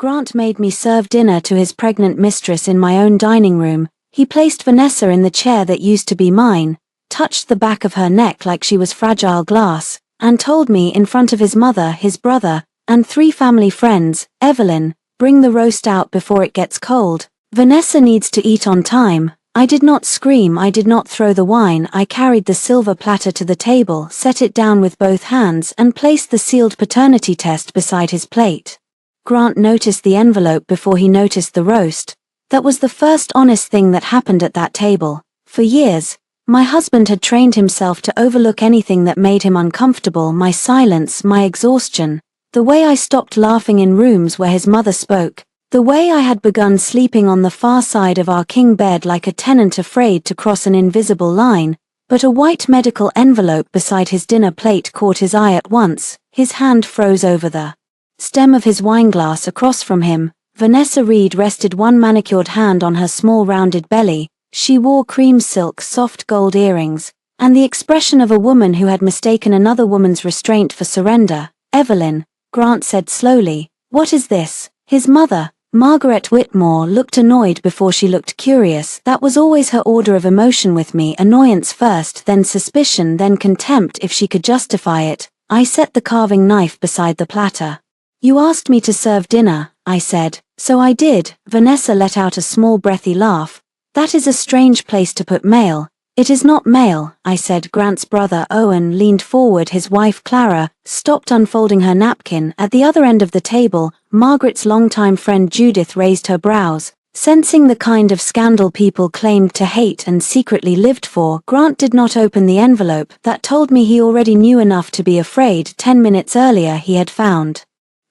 Grant made me serve dinner to his pregnant mistress in my own dining room. He placed Vanessa in the chair that used to be mine, touched the back of her neck like she was fragile glass, and told me in front of his mother, his brother, and 3 family friends, "Evelyn, bring the roast out before it gets cold. Vanessa needs to eat on time." I did not scream, I did not throw the wine. I carried the silver platter to the table, set it down with both hands, and placed the sealed paternity test beside his plate. Grant noticed the envelope before he noticed the roast. That was the first honest thing that happened at that table. For years, my husband had trained himself to overlook anything that made him uncomfortable, my silence, my exhaustion, the way I stopped laughing in rooms where his mother spoke, the way I had begun sleeping on the far side of our king bed like a tenant afraid to cross an invisible line. But a white medical envelope beside his dinner plate caught his eye at once. His hand froze over the stem of his wineglass across from him. Vanessa Reed rested one manicured hand on her small rounded belly. She wore cream silk soft gold earrings, and the expression of a woman who had mistaken another woman's restraint for surrender. "Evelyn," Grant said slowly, "what is this?" His mother, Margaret Whitmore, looked annoyed before she looked curious. That was always her order of emotion with me, annoyance first, then suspicion, then contempt if she could justify it. I set the carving knife beside the platter. "You asked me to serve dinner," I said. "So I did." Vanessa let out a small breathy laugh. "That is a strange place to put mail." "It is not mail," I said. Grant's brother Owen leaned forward. His wife Clara stopped unfolding her napkin. At the other end of the table, Margaret's longtime friend Judith raised her brows, sensing the kind of scandal people claimed to hate and secretly lived for. Grant did not open the envelope. That told me he already knew enough to be afraid. 10 minutes earlier he had found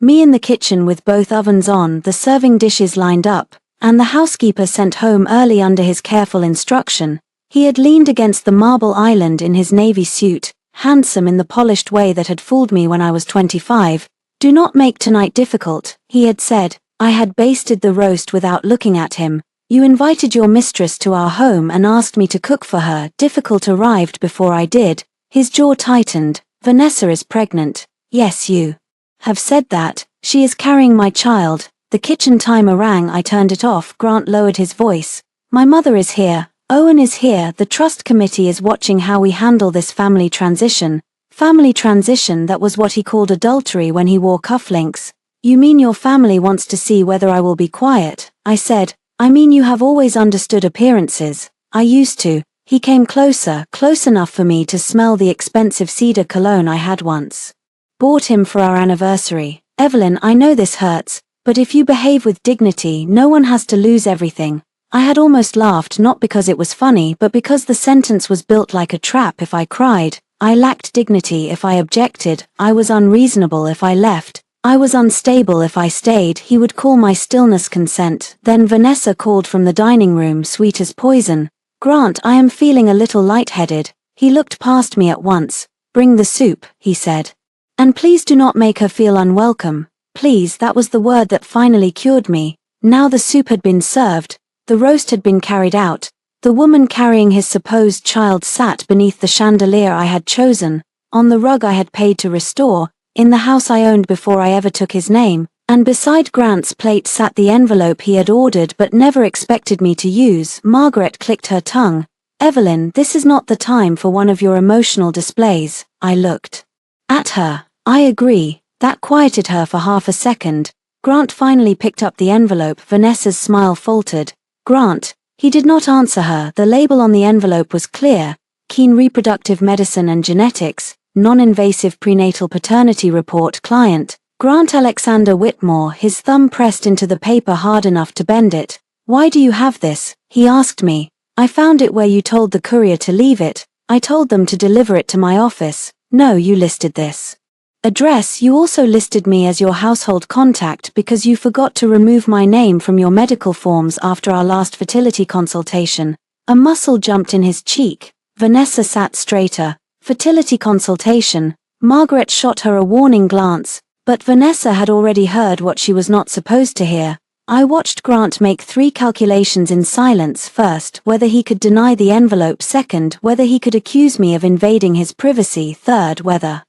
me in the kitchen with both ovens on, the serving dishes lined up, and the housekeeper sent home early under his careful instruction. He had leaned against the marble island in his navy suit, handsome in the polished way that had fooled me when I was 25. "Do not make tonight difficult," he had said. I had basted the roast without looking at him. "You invited your mistress to our home and asked me to cook for her." Difficult arrived before I did. His jaw tightened. "Vanessa is pregnant." "Yes, you have said that. She is carrying my child." The kitchen timer rang. I turned it off. Grant lowered his voice. "My mother is here. Owen is here. The trust committee is watching how we handle this family transition." Family transition, that was what he called adultery when he wore cufflinks. "You mean your family wants to see whether I will be quiet?" I said. "I mean you have always understood appearances." "I used to." He came closer, close enough for me to smell the expensive cedar cologne I had once bought him for our anniversary. "Evelyn, I know this hurts, but if you behave with dignity, no one has to lose everything." I had almost laughed, not because it was funny, but because the sentence was built like a trap. If I cried, I lacked dignity. If I objected, I was unreasonable. If I left, I was unstable. If I stayed, he would call my stillness consent. Then Vanessa called from the dining room, sweet as poison. "Grant, I am feeling a little lightheaded." He looked past me at once. "Bring the soup," he said. "And please do not make her feel unwelcome." Please, that was the word that finally cured me. Now the soup had been served. The roast had been carried out. The woman carrying his supposed child sat beneath the chandelier I had chosen, on the rug I had paid to restore, in the house I owned before I ever took his name, and beside Grant's plate sat the envelope he had ordered but never expected me to use. Margaret clicked her tongue. "Evelyn, this is not the time for one of your emotional displays." I looked at her. "I agree." That quieted her for half a second. Grant finally picked up the envelope. Vanessa's smile faltered. "Grant." He did not answer her. The label on the envelope was clear: Keen Reproductive Medicine and Genetics, Non-Invasive Prenatal Paternity Report. Client, Grant Alexander Whitmore. His thumb pressed into the paper hard enough to bend it. "Why do you have this?" he asked me. "I found it where you told the courier to leave it." "I told them to deliver it to my office." "No, you listed this address. You also listed me as your household contact because you forgot to remove my name from your medical forms after our last fertility consultation." A muscle jumped in his cheek. Vanessa sat straighter. "Fertility consultation?" Margaret shot her a warning glance, but Vanessa had already heard what she was not supposed to hear. I watched Grant make 3 calculations in silence. First, whether he could deny the envelope. Second, whether he could accuse me of invading his privacy. Third, whether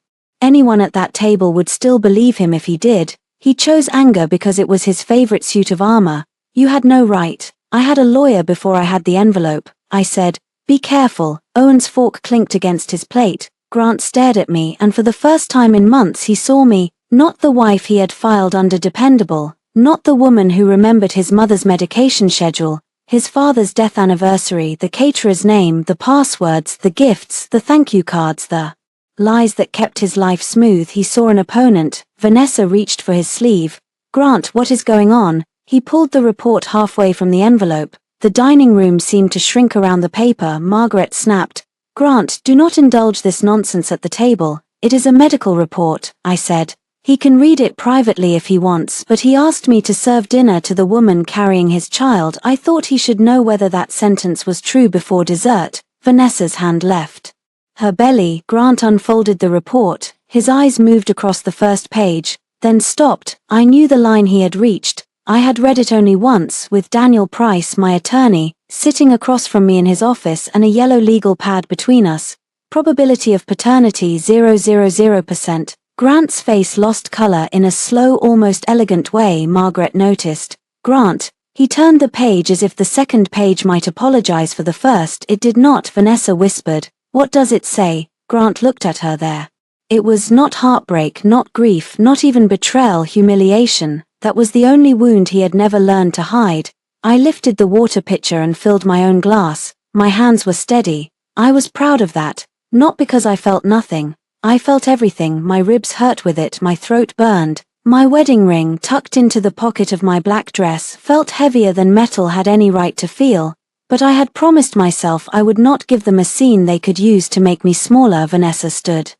anyone at that table would still believe him if he did. He chose anger because it was his favorite suit of armor. You had no right. I had a lawyer before I had the envelope, I said. Be careful. Owen's fork clinked against his plate. Grant stared at me, and for the first time in months he saw me, not the wife he had filed under dependable, not the woman who remembered his mother's medication schedule, his father's death anniversary, the caterer's name, the passwords, the gifts, the thank you cards, the lies that kept his life smooth. He saw an opponent. Vanessa reached for his sleeve. Grant, what is going on? He pulled the report halfway from the envelope. The dining room seemed to shrink around the paper. Margaret snapped. Grant, do not indulge this nonsense at the table. It is a medical report, I said. He can read it privately if he wants, but he asked me to serve dinner to the woman carrying his child. I thought he should know whether that sentence was true before dessert. Vanessa's hand left her belly. Grant unfolded the report. His eyes moved across the first page, then stopped. I knew the line he had reached. I had read it only once, with Daniel Price, my attorney, sitting across from me in his office and a yellow legal pad between us. Probability of paternity 000%. Grant's face lost color in a slow, almost elegant way. Margaret noticed. Grant. He turned the page as if the second page might apologize for the first. It did not. Vanessa whispered. What does it say? Grant looked at her there. It was not heartbreak, not grief, not even betrayal, humiliation. That was the only wound he had never learned to hide. I lifted the water pitcher and filled my own glass. My hands were steady. I was proud of that. Not because I felt nothing. I felt everything. My ribs hurt with it, my throat burned. My wedding ring, tucked into the pocket of my black dress, felt heavier than metal had any right to feel. But I had promised myself I would not give them a scene they could use to make me smaller. Vanessa stood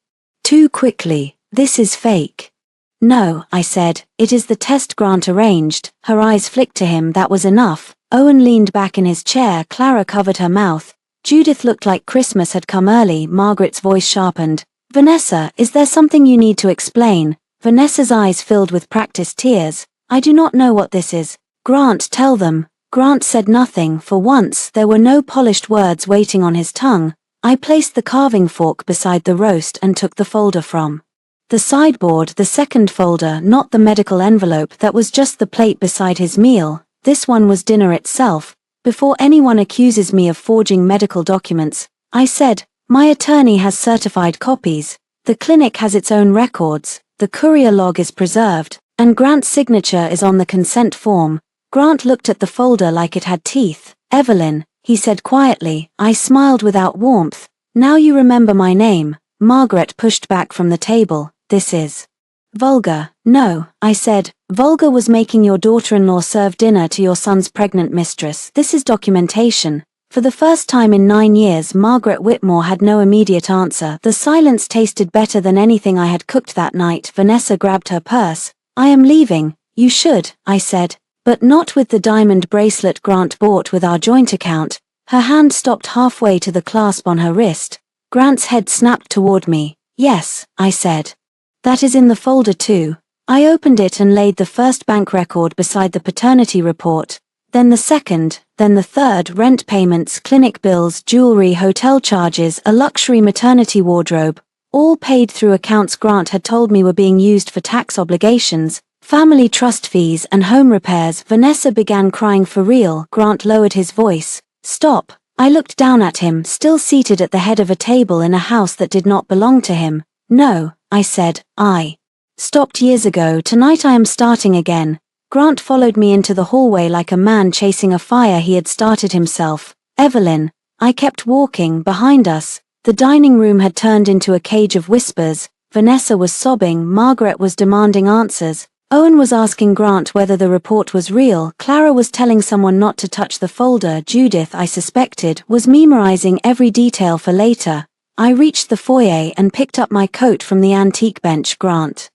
too quickly. This is fake. No, I said, it is the test Grant arranged. Her eyes flicked to him. That was enough. Owen leaned back in his chair. Clara covered her mouth. Judith looked like Christmas had come early. Margaret's voice sharpened. Vanessa, is there something you need to explain? Vanessa's eyes filled with practiced tears. I do not know what this is. Grant, tell them. Grant said nothing. For once, there were no polished words waiting on his tongue. I placed the carving fork beside the roast and took the folder from the sideboard, the second folder, not the medical envelope. That was just the plate beside his meal. This one was dinner itself. Before anyone accuses me of forging medical documents, I said, my attorney has certified copies. The clinic has its own records. The courier log is preserved, and Grant's signature is on the consent form. Grant looked at the folder like it had teeth. Evelyn, he said quietly. I smiled without warmth. Now you remember my name. Margaret pushed back from the table. This is vulgar. No, I said. Vulgar was making your daughter-in-law serve dinner to your son's pregnant mistress. This is documentation. For the first time in 9 years, Margaret Whitmore had no immediate answer. The silence tasted better than anything I had cooked that night. Vanessa grabbed her purse. I am leaving. You should, I said. But not with the diamond bracelet Grant bought with our joint account. Her hand stopped halfway to the clasp on her wrist. Grant's head snapped toward me. Yes, I said. That is in the folder too. I opened it and laid the first bank record beside the paternity report, then the second, then the third. Rent payments, clinic bills, jewelry, hotel charges, a luxury maternity wardrobe, all paid through accounts Grant had told me were being used for tax obligations, family trust fees and home repairs. Vanessa began crying for real. Grant lowered his voice. Stop. I looked down at him, still seated at the head of a table in a house that did not belong to him. No, I said, I stopped years ago. Tonight I am starting again. Grant followed me into the hallway like a man chasing a fire he had started himself. Evelyn. I kept walking. Behind us, the dining room had turned into a cage of whispers. Vanessa was sobbing. Margaret was demanding answers. Owen was asking Grant whether the report was real. Clara was telling someone not to touch the folder. Judith, I suspected, was memorizing every detail for later. I reached the foyer and picked up my coat from the antique bench. Grant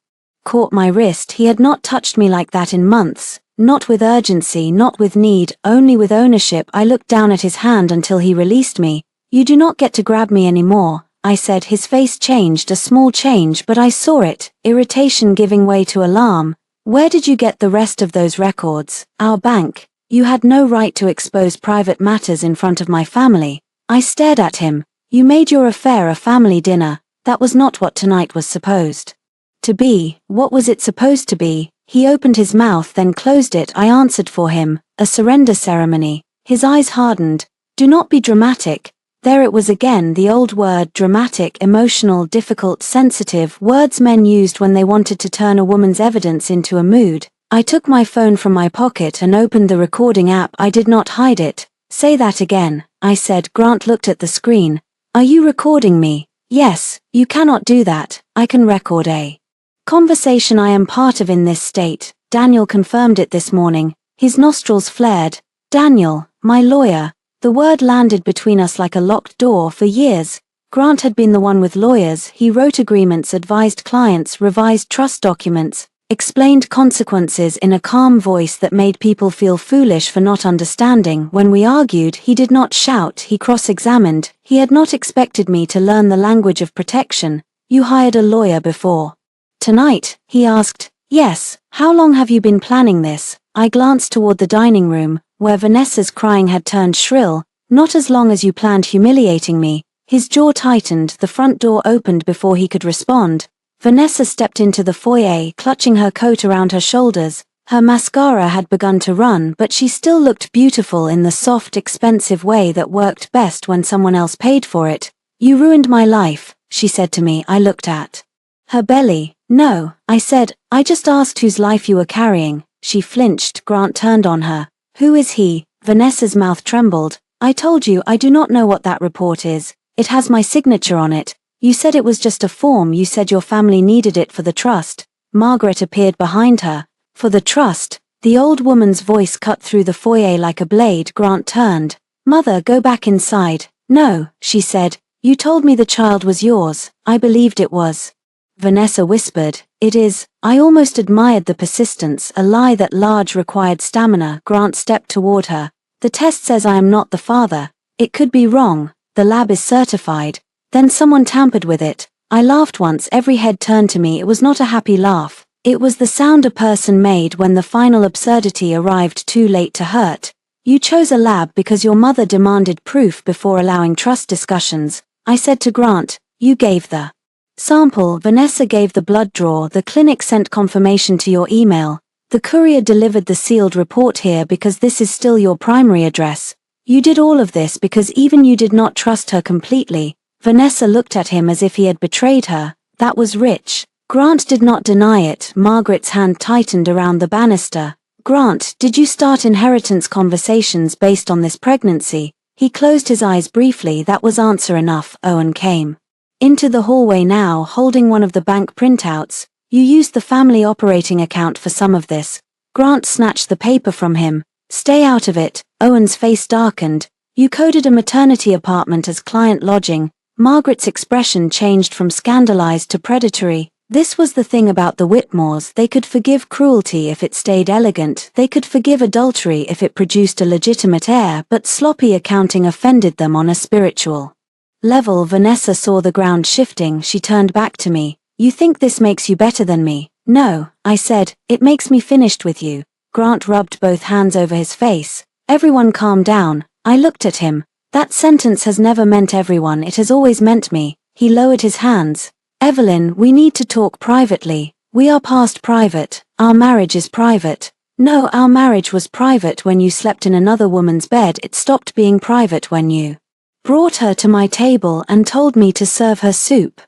caught my wrist. He had not touched me like that in months. Not with urgency, not with need, only with ownership. I looked down at his hand until he released me. You do not get to grab me anymore, I said. His face changed, a small change, but I saw it, irritation giving way to alarm. Where did you get the rest of those records? Our bank. You had no right to expose private matters in front of my family. I stared at him. You made your affair a family dinner. That was not what tonight was supposed to be. What was it supposed to be? He opened his mouth then closed it. I answered for him, a surrender ceremony. His eyes hardened. Do not be dramatic. There it was again, the old word, dramatic, emotional, difficult, sensitive, words men used when they wanted to turn a woman's evidence into a mood. I took my phone from my pocket and opened the recording app. I did not hide it. Say that again, I said. Grant looked at the screen. Are you recording me? Yes, you cannot do that. I can record a conversation I am part of in this state. Daniel confirmed it this morning. His nostrils flared. Daniel, my lawyer. The word landed between us like a locked door. For years, Grant had been the one with lawyers. He wrote agreements, advised clients, revised trust documents, explained consequences in a calm voice that made people feel foolish for not understanding. When we argued, he did not shout, he cross-examined. He had not expected me to learn the language of protection. You hired a lawyer before tonight? He asked. Yes. How long have you been planning this? I glanced toward the dining room, where Vanessa's crying had turned shrill. Not as long as you planned humiliating me. His jaw tightened. The front door opened before he could respond. Vanessa stepped into the foyer, clutching her coat around her shoulders. Her mascara had begun to run, but she still looked beautiful in the soft, expensive way that worked best when someone else paid for it. You ruined my life, she said to me. I looked at her belly. No, I said, I just asked whose life you were carrying. She flinched. Grant turned on her. Who is he? Vanessa's mouth trembled. I told you I do not know what that report is. It has my signature on it. You said it was just a form. You said your family needed it for the trust. Margaret appeared behind her. For the trust? The old woman's voice cut through the foyer like a blade. Grant turned. Mother, go back inside. No, she said. You told me the child was yours. I believed it was. Vanessa whispered. It is. I almost admired the persistence, a lie that large required stamina. Grant stepped toward her. The test says I am not the father. It could be wrong. The lab is certified. Then someone tampered with it. I laughed once. Every head turned to me. It was not a happy laugh. It was the sound a person made when the final absurdity arrived too late to hurt. You chose a lab because your mother demanded proof before allowing trust discussions. I said to Grant, you gave the sample. Vanessa gave the blood draw. The clinic sent confirmation to your email. The courier delivered the sealed report here because this is still your primary address. You did all of this because even you did not trust her completely. Vanessa looked at him as if he had betrayed her. That was rich. Grant did not deny it. Margaret's hand tightened around the banister. Grant, did you start inheritance conversations based on this pregnancy? He closed his eyes briefly. That was answer enough. Owen came into the hallway now, holding one of the bank printouts. You used the family operating account for some of this. Grant snatched the paper from him. Stay out of it. Owen's face darkened. You coded a maternity apartment as client lodging. Margaret's expression changed from scandalized to predatory. This was the thing about the Whitmores. They could forgive cruelty if it stayed elegant. They could forgive adultery if it produced a legitimate heir, but sloppy accounting offended them on a spiritual level. Vanessa saw the ground shifting. She turned back to me. You think this makes you better than me? No, I said, it makes me finished with you. Grant rubbed both hands over his face. Everyone calm down. I looked at him. That sentence has never meant everyone, it has always meant me. He lowered his hands. Evelyn, we need to talk privately. We are past private. Our marriage is private. No, our marriage was private when you slept in another woman's bed. It stopped being private when you brought her to my table and told me to serve her soup.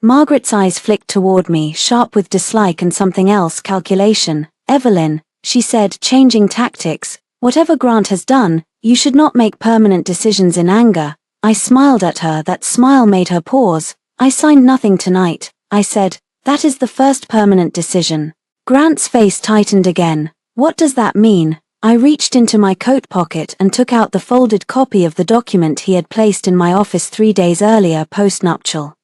Margaret's eyes flicked toward me, sharp with dislike and something else, calculation. Evelyn, she said, changing tactics. Whatever Grant has done, you should not make permanent decisions in anger. I smiled at her. That smile made her pause. I signed nothing tonight, I said. That is the first permanent decision. Grant's face tightened again. What does that mean? I reached into my coat pocket and took out the folded copy of the document he had placed in my office 3 days earlier, postnuptial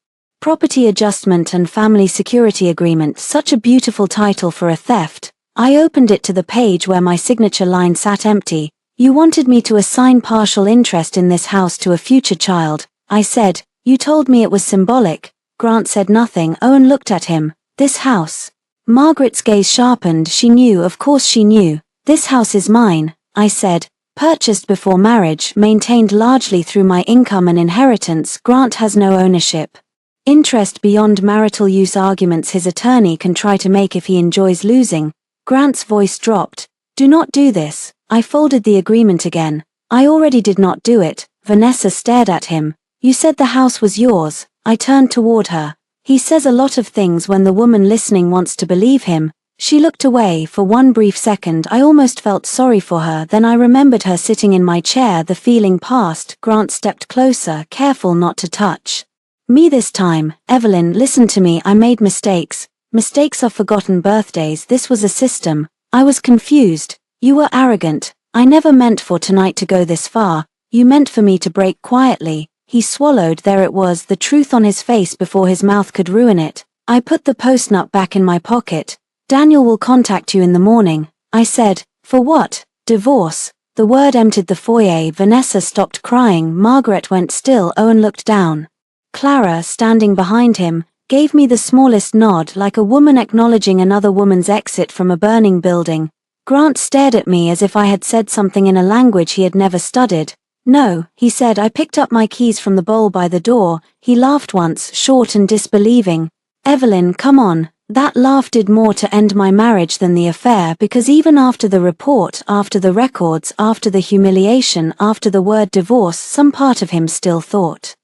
property adjustment and family security agreement. Such a beautiful title for a theft. I opened it to the page where my signature line sat empty. You wanted me to assign partial interest in this house to a future child, I said. You told me it was symbolic. Grant said nothing. Owen looked at him. This house. Margaret's gaze sharpened. She knew, of course she knew. This house is mine, I said. Purchased before marriage, maintained largely through my income and inheritance. Grant has no ownership interest beyond marital use arguments his attorney can try to make if he enjoys losing. Grant's voice dropped. Do not do this. I folded the agreement again. I already did not do it. Vanessa stared at him. You said the house was yours. I turned toward her. He says a lot of things when the woman listening wants to believe him. She looked away. For one brief second I almost felt sorry for her, then I remembered her sitting in my chair. The feeling passed. Grant stepped closer, careful not to touch me this time. Evelyn, listen to me. I made mistakes. Mistakes are forgotten birthdays. This was a system. I was confused. You were arrogant. I never meant for tonight to go this far. You meant for me to break quietly. He swallowed. There it was, the truth on his face before his mouth could ruin it. I put the post-nut back in my pocket. Daniel will contact you in the morning. I said. For what? Divorce. The word emptied the foyer. Vanessa stopped crying. Margaret went still. Owen looked down. Clara, standing behind him, gave me the smallest nod, like a woman acknowledging another woman's exit from a burning building. Grant stared at me as if I had said something in a language he had never studied. No, he said. I picked up my keys from the bowl by the door. He laughed once, short and disbelieving. Evelyn, come on. That laugh did more to end my marriage than the affair, because even after the report, after the records, after the humiliation, after the word divorce, some part of him still thought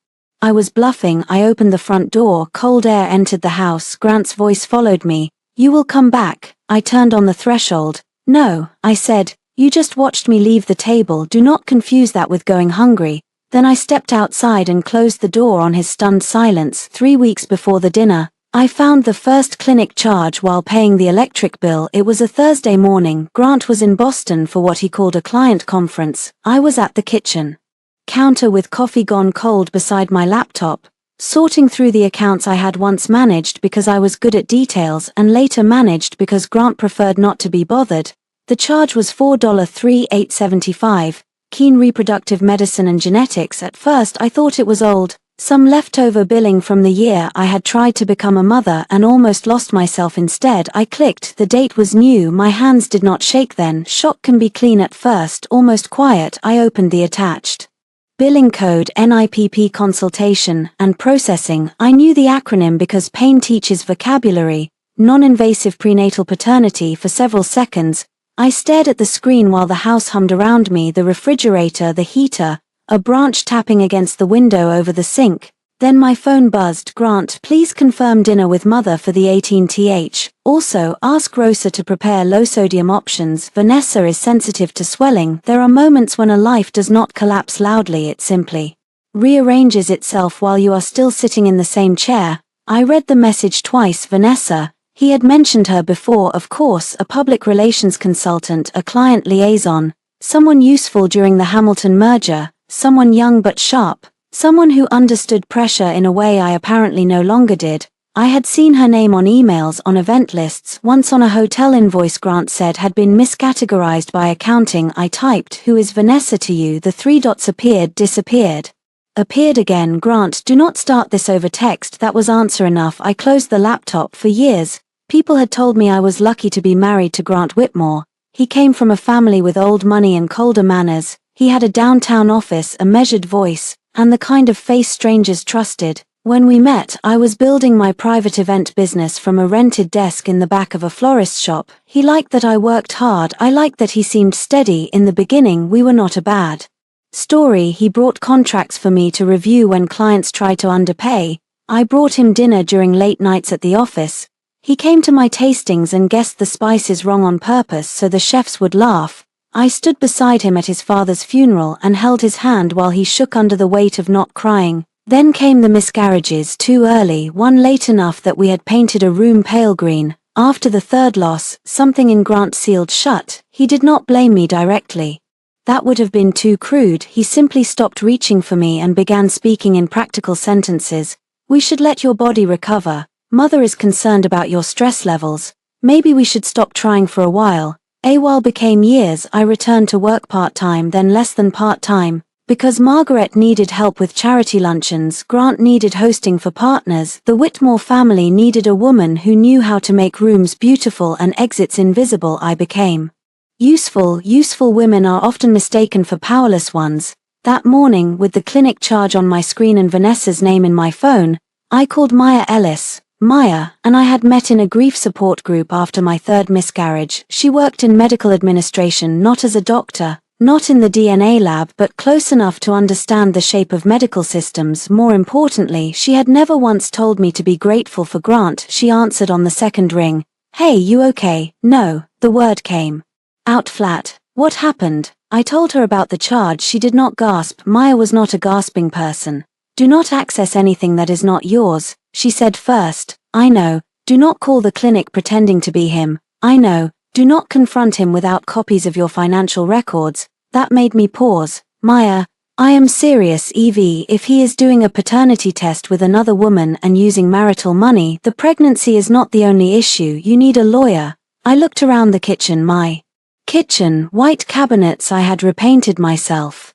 I was bluffing. I opened the front door. Cold air entered the house. Grant's voice followed me. You will come back. I turned on the threshold. No, I said. You just watched me leave the table. Do not confuse that with going hungry. Then I stepped outside and closed the door on his stunned silence. 3 weeks before the dinner, I found the first clinic charge while paying the electric bill. It was a Thursday morning. Grant was in Boston for what he called a client conference. I was at the kitchen counter with coffee gone cold beside my laptop, sorting through the accounts I had once managed because I was good at details and later managed because Grant preferred not to be bothered. The charge was $4,375, keen reproductive medicine and genetics. At first I thought it was old, some leftover billing from the year I had tried to become a mother and almost lost myself instead. I clicked. The date was new. My hands did not shake then. Shock can be clean at first, almost quiet. I opened the attached billing code, NIPP consultation and processing. I knew the acronym because pain teaches vocabulary, non-invasive prenatal paternity. For several seconds, I stared at the screen while the house hummed around me, the refrigerator, the heater, a branch tapping against the window over the sink. Then my phone buzzed. Grant, please confirm dinner with mother for the 18th. Also, ask Rosa to prepare low-sodium options. Vanessa is sensitive to swelling. There are moments when a life does not collapse loudly, it simply rearranges itself while you are still sitting in the same chair. I read the message twice. Vanessa. He had mentioned her before, of course, a public relations consultant, a client liaison, someone useful during the Hamilton merger, someone young but sharp. Someone who understood pressure in a way I apparently no longer did. I had seen her name on emails, on event lists, once on a hotel invoice Grant said had been miscategorized by accounting. I typed, "Who is Vanessa to you?" The 3 dots appeared, disappeared. Appeared again. Grant, do not start this over text. That was answer enough. I closed the laptop. For years, people had told me I was lucky to be married to Grant Whitmore. He came from a family with old money and colder manners. He had a downtown office, a measured voice, and the kind of face strangers trusted. When we met, I was building my private event business from a rented desk in the back of a florist's shop. He liked that I worked hard. I liked that he seemed steady. In the beginning, we were not a bad story. He brought contracts for me to review when clients tried to underpay. I brought him dinner during late nights at the office. He came to my tastings and guessed the spices wrong on purpose so the chefs would laugh. I stood beside him at his father's funeral and held his hand while he shook under the weight of not crying. Then came the miscarriages, too early, one late enough that we had painted a room pale green. After the third loss, something in Grant sealed shut. He did not blame me directly. That would have been too crude. He simply stopped reaching for me and began speaking in practical sentences. We should let your body recover. Mother is concerned about your stress levels. Maybe we should stop trying for a while. AWOL became years. I returned to work part-time, then less than part-time. Because Margaret needed help with charity luncheons, Grant needed hosting for partners, the Whitmore family needed a woman who knew how to make rooms beautiful and exits invisible. I became useful. Useful women are often mistaken for powerless ones. That morning, with the clinic charge on my screen and Vanessa's name in my phone, I called Maya Ellis. Maya, and I had met in a grief support group after my third miscarriage. She worked in medical administration, not as a doctor, not in the DNA lab, but close enough to understand the shape of medical systems. More importantly, she had never once told me to be grateful for Grant. She answered on the second ring. "Hey, you okay?" "No," the word came out flat. "What happened?" I told her about the charge. She did not gasp. Maya was not a gasping person. "Do not access anything that is not yours," she said first. "I know. Do not call the clinic pretending to be him. I know. Do not confront him without copies of your financial records." That made me pause. "Maya, I am serious, Evie. If he is doing a paternity test with another woman and using marital money, the pregnancy is not the only issue. You need a lawyer." I looked around the kitchen. My kitchen, white cabinets I had repainted myself.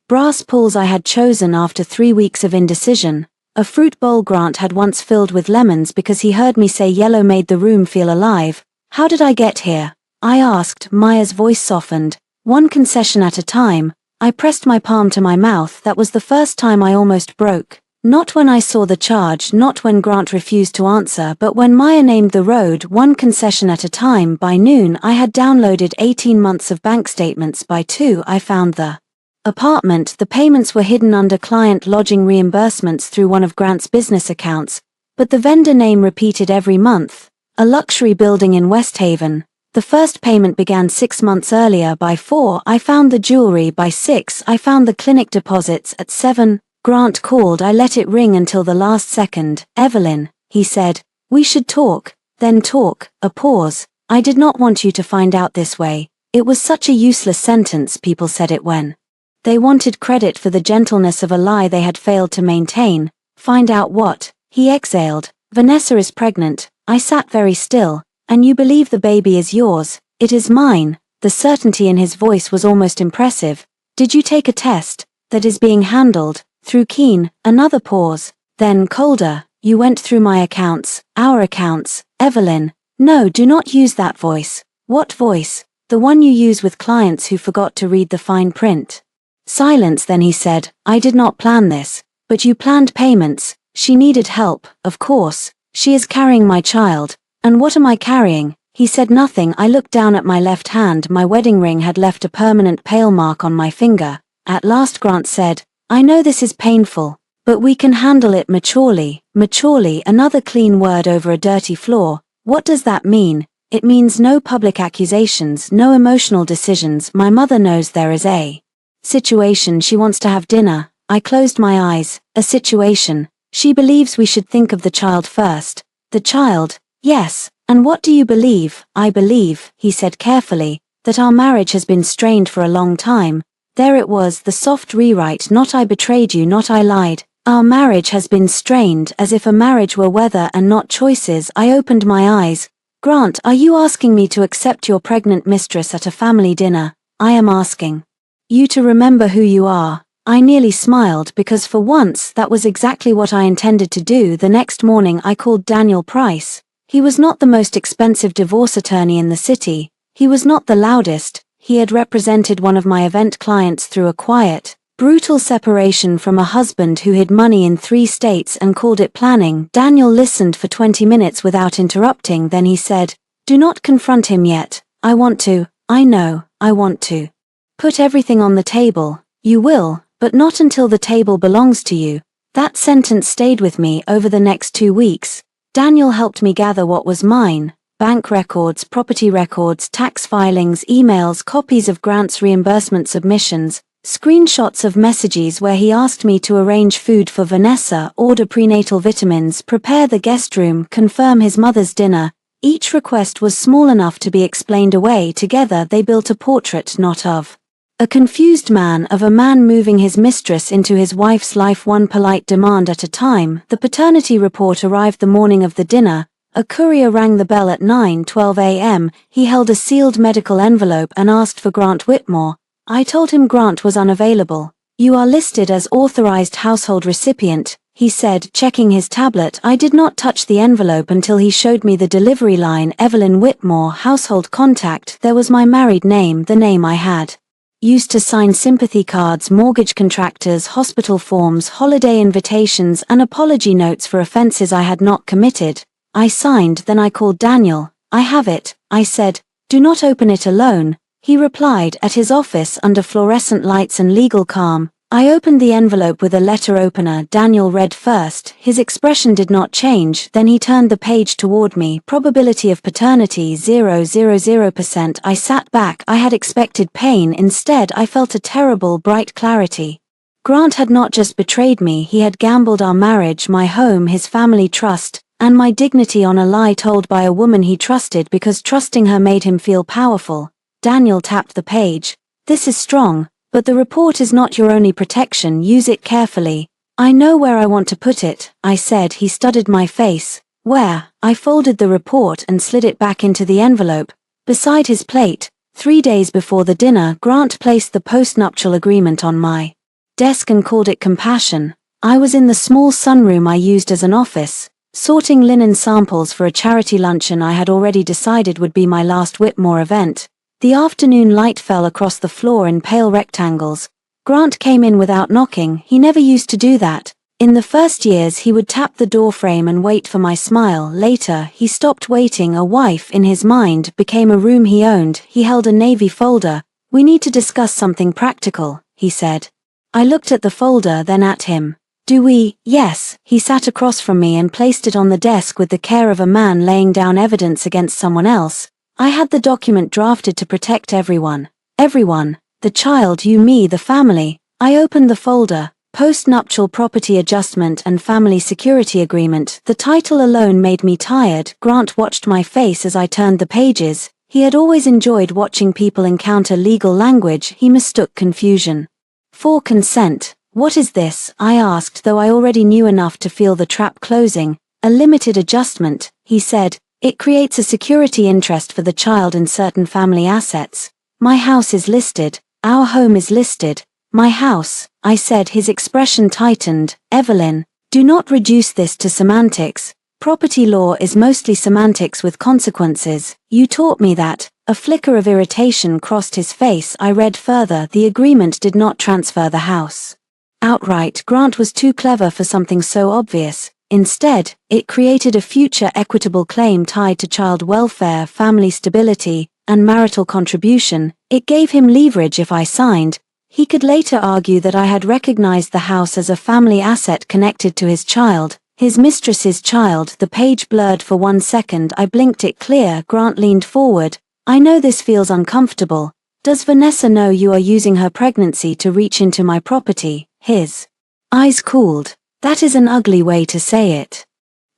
Brass pulls I had chosen after 3 weeks of indecision. A fruit bowl Grant had once filled with lemons because he heard me say yellow made the room feel alive. "How did I get here?" I asked. Maya's voice softened. "One concession at a time." I pressed my palm to my mouth. That was the first time I almost broke. Not when I saw the charge, not when Grant refused to answer, but when Maya named the road. One concession at a time. By noon I had downloaded 18 months of bank statements. By 2 I found the apartment. The payments were hidden under client lodging reimbursements through one of Grant's business accounts, but the vendor name repeated every month. A luxury building in West Haven. The first payment began 6 months earlier. By 4 I found the jewelry. By 6 I found the clinic deposits. At 7 Grant called. I let it ring until the last second. "Evelyn," he said, "we should talk." Then talk. A pause. "I did not want you to find out this way." It was such a useless sentence. People said it when they wanted credit for the gentleness of a lie they had failed to maintain. "Find out what?" He exhaled. "Vanessa is pregnant." I sat very still. "And you believe the baby is yours?" "It is mine." The certainty in his voice was almost impressive. "Did you take a test?" "That is being handled through Keen." Another pause. Then colder. "You went through my accounts, our accounts." "Evelyn." "No, do not use that voice." "What voice?" "The one you use with clients who forgot to read the fine print." Silence. Then he said, "I did not plan this." "But you planned payments." "She needed help, of course. She is carrying my child." "And what am I carrying?" He said nothing. I looked down at my left hand. My wedding ring had left a permanent pale mark on my finger. At last Grant said, "I know this is painful, but we can handle it maturely." Maturely, another clean word over a dirty floor. What does that mean? It means no public accusations, no emotional decisions. My mother knows there is a situation. She wants to have dinner. I closed my eyes. A situation. She believes we should think of the child first. The child? Yes. "And what do you believe?" "I believe," he said carefully, "that our marriage has been strained for a long time." There it was, the soft rewrite. Not "I betrayed you," not "I lied." "Our marriage has been strained," as if a marriage were weather and not choices. I opened my eyes. "Grant, are you asking me to accept your pregnant mistress at a family dinner?" "I am asking you to remember who you are." I nearly smiled because for once that was exactly what I intended to do. The next morning I called Daniel Price. He was not the most expensive divorce attorney in the city. He was not the loudest. He had represented one of my event clients through a quiet, brutal separation from a husband who hid money in 3 states and called it planning. Daniel listened for 20 minutes without interrupting. Then he said, "Do not confront him yet. I want to. I know, I want to put everything on the table." "You will, but not until the table belongs to you." That sentence stayed with me over the next 2 weeks. Daniel helped me gather what was mine. Bank records, property records, tax filings, emails, copies of Grant's reimbursement submissions, screenshots of messages where he asked me to arrange food for Vanessa, order prenatal vitamins, prepare the guest room, confirm his mother's dinner. Each request was small enough to be explained away. Together they built a portrait not of a confused man, of a man moving his mistress into his wife's life, one polite demand at a time. The paternity report arrived the morning of the dinner. A courier rang the bell at 9:12 a.m. He held a sealed medical envelope and asked for Grant Whitmore. I told him Grant was unavailable. "You are listed as authorized household recipient," he said, checking his tablet. I did not touch the envelope until he showed me the delivery line. Evelyn Whitmore, household contact. There was my married name, the name I had used to sign sympathy cards, mortgage contractors, hospital forms, holiday invitations, and apology notes for offenses I had not committed. I signed, then I called Daniel. I have it, I said. Do not open it alone, he replied, at his office under fluorescent lights and legal calm. I opened the envelope with a letter opener. Daniel read first. His expression did not change, then he turned the page toward me. Probability of paternity 000%. I sat back. I had expected pain. Instead, I felt a terrible, bright clarity. Grant had not just betrayed me, he had gambled our marriage, my home, his family trust, and my dignity on a lie told by a woman he trusted because trusting her made him feel powerful. Daniel tapped the page. This is strong. But the report is not your only protection, use it carefully. I know where I want to put it, I said. He studied my face. Where? I folded the report and slid it back into the envelope. Beside his plate. 3 days before the dinner, Grant placed the postnuptial agreement on my desk and called it compassion. I was in the small sunroom I used as an office, sorting linen samples for a charity luncheon I had already decided would be my last Whitmore event. The afternoon light fell across the floor in pale rectangles. Grant came in without knocking. He never used to do that. In the first years he would tap the doorframe and wait for my smile. Later, he stopped waiting. A wife, in his mind, became a room he owned. He held a navy folder. We need to discuss something practical, he said. I looked at the folder, then at him. Do we? Yes. He sat across from me and placed it on the desk with the care of a man laying down evidence against someone else. I had the document drafted to protect everyone. Everyone. The child, you, me, the family. I opened the folder. Post-nuptial property adjustment and family security agreement. The title alone made me tired. Grant watched my face as I turned the pages. He had always enjoyed watching people encounter legal language. He mistook confusion for consent. What is this? I asked, though I already knew enough to feel the trap closing. A limited adjustment, he said. It creates a security interest for the child in certain family assets. My house is listed. Our home is listed. My house, I said. His expression tightened. Evelyn, do not reduce this to semantics. Property law is mostly semantics with consequences. You taught me that. A flicker of irritation crossed his face. I read further. The agreement did not transfer the house outright. Grant was too clever for something so obvious. Instead, it created a future equitable claim tied to child welfare, family stability, and marital contribution. It gave him leverage if I signed. He could later argue that I had recognized the house as a family asset connected to his child, his mistress's child. The page blurred for 1 second. I blinked it clear. Grant leaned forward. I know this feels uncomfortable. Does Vanessa know you are using her pregnancy to reach into my property? His eyes cooled. That is an ugly way to say it.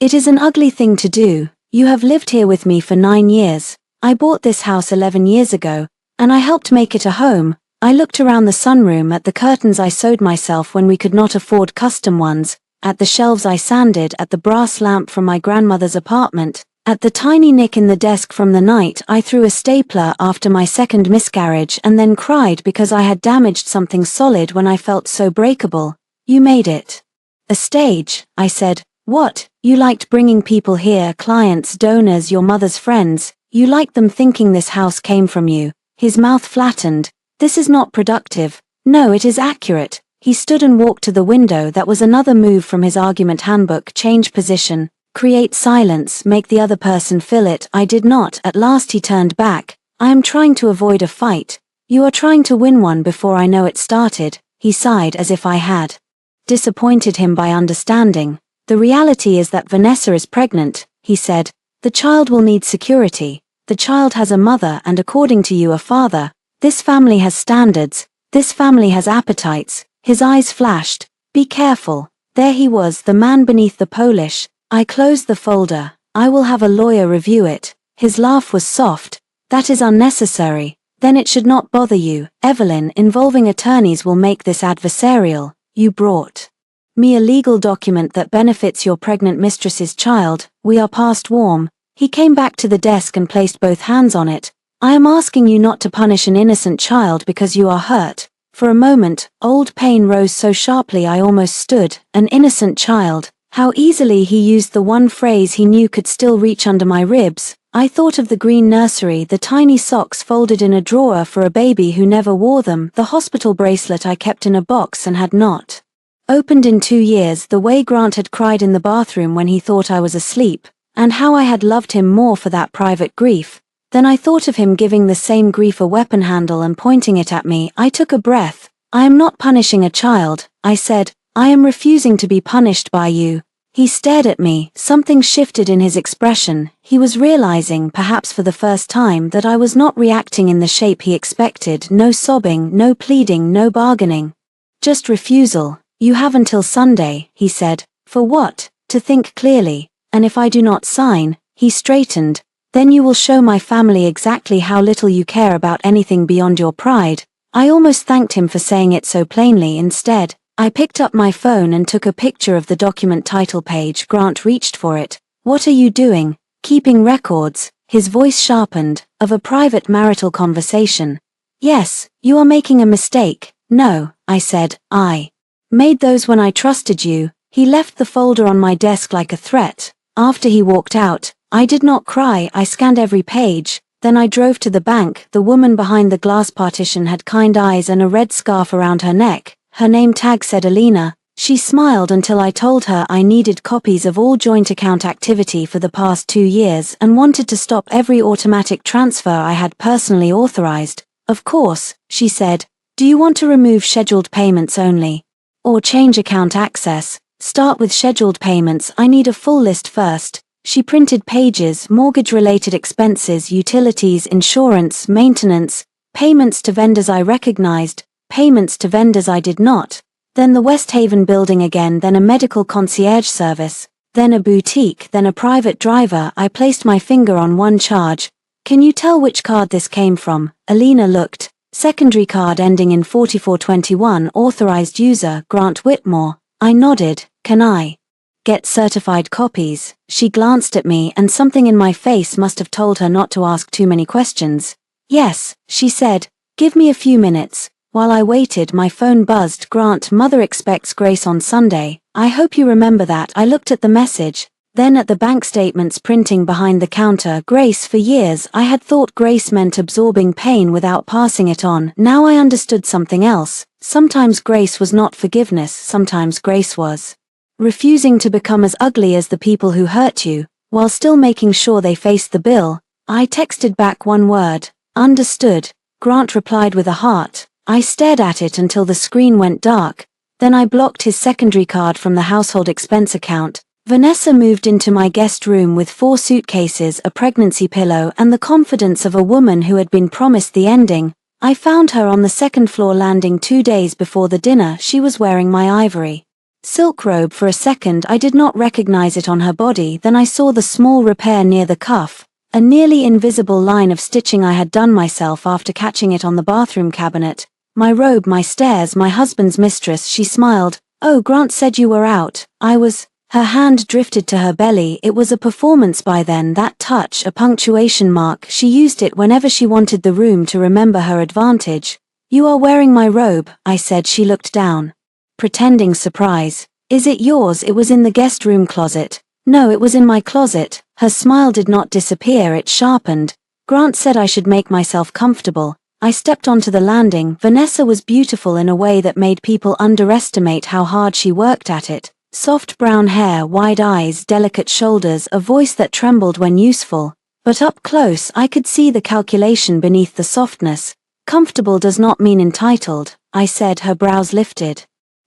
It is an ugly thing to do. You have lived here with me for 9 years. I bought this house 11 years ago, and I helped make it a home. I looked around the sunroom, at the curtains I sewed myself when we could not afford custom ones, at the shelves I sanded, at the brass lamp from my grandmother's apartment, at the tiny nick in the desk from the night I threw a stapler after my second miscarriage and then cried because I had damaged something solid when I felt so breakable. You made it a stage, I said. What? You liked bringing people here, clients, donors, your mother's friends. You liked them thinking this house came from you. His mouth flattened. This is not productive. No, it is accurate. He stood and walked to the window. That was another move from his argument handbook. Change position. Create silence. Make the other person feel it. I did not. At last he turned back. I am trying to avoid a fight. You are trying to win one before I know it started. He sighed as if I had disappointed him by understanding. The reality is that Vanessa is pregnant, he said. The child will need security. The child has a mother and, according to you, a father. This family has standards. This family has appetites. His eyes flashed. Be careful. There he was, the man beneath the polish. I closed the folder. I will have a lawyer review it. His laugh was soft. That is unnecessary. Then it should not bother you. Evelyn, involving attorneys will make this adversarial. You brought me a legal document that benefits your pregnant mistress's child. We are past warm. He came back to the desk and placed both hands on it. I am asking you not to punish an innocent child because you are hurt. For a moment, old pain rose so sharply I almost stood. An innocent child. How easily he used the one phrase he knew could still reach under my ribs. I thought of the green nursery, the tiny socks folded in a drawer for a baby who never wore them, the hospital bracelet I kept in a box and had not opened in 2 years, the way Grant had cried in the bathroom when he thought I was asleep. and how I had loved him more for that private grief. Then I thought of him giving the same grief a weapon handle and pointing it at me. I took a breath. I am not punishing a child, I said. I am refusing to be punished by you. He stared at me. Something shifted in his expression. He was realizing, perhaps for the first time, that I was not reacting in the shape he expected. No sobbing, no pleading, no bargaining. Just refusal. You have until Sunday, he said. For what? To think clearly. And if I do not sign, he straightened, then you will show my family exactly how little you care about anything beyond your pride. I almost thanked him for saying it so plainly. Instead, I picked up my phone and took a picture of the document title page. Grant reached for it. What are you doing? Keeping records, his voice sharpened, of a private marital conversation. Yes, you are making a mistake. No, I said, I made those when I trusted you. He left the folder on my desk like a threat. After he walked out, I did not cry. I scanned every page. Then I drove to the bank. The woman behind the glass partition had kind eyes and a red scarf around her neck. Her name tag said Alina. She smiled until I told her I needed copies of all joint account activity for the past 2 years and wanted to stop every automatic transfer I had personally authorized. Of course, she said. Do you want to remove scheduled payments only? Or change account access? Start with scheduled payments. I need a full list first. She printed pages, mortgage-related expenses, utilities, insurance, maintenance, payments to vendors I recognized, payments to vendors I did not, then the West Haven building again, then a medical concierge service, then a boutique, then a private driver. I placed my finger on one charge. Can you tell which card this came from? Alina looked. Secondary card ending in 4421, authorized user, Grant Whitmore. I nodded. Can I get certified copies? She glanced at me and something in my face must have told her not to ask too many questions. Yes, she said. Give me a few minutes. While I waited, my phone buzzed. Grant, mother expects Grace on Sunday. I hope you remember that. I looked at the message, then at the bank statements printing behind the counter. Grace. For years, I had thought grace meant absorbing pain without passing it on. Now I understood something else. Sometimes grace was not forgiveness. Sometimes grace was refusing to become as ugly as the people who hurt you, while still making sure they faced the bill. I texted back one word. Understood. Grant replied with a heart. I stared at it until the screen went dark. Then I blocked his secondary card from the household expense account. Vanessa moved into my guest room with 4 suitcases, a pregnancy pillow, and the confidence of a woman who had been promised the ending. I found her on the second floor landing 2 days before the dinner. She was wearing my ivory silk robe. For a second I did not recognize it on her body. Then I saw the small repair near the cuff, a nearly invisible line of stitching I had done myself after catching it on the bathroom cabinet. My robe, my stairs, my husband's mistress. She smiled. Oh, Grant said you were out. I was. Her hand drifted to her belly. It was a performance by then. That touch, a punctuation mark. She used it whenever she wanted the room to remember her advantage. You are wearing my robe, I said. She looked down, pretending surprise. Is it yours? It was in the guest room closet. No, it was in my closet. Her smile did not disappear, it sharpened. Grant said I should make myself comfortable. I stepped onto the landing. Vanessa was beautiful in a way that made people underestimate how hard she worked at it. Soft brown hair, wide eyes, delicate shoulders, a voice that trembled when useful. But up close I could see the calculation beneath the softness. Comfortable does not mean entitled, I said. Her brows lifted.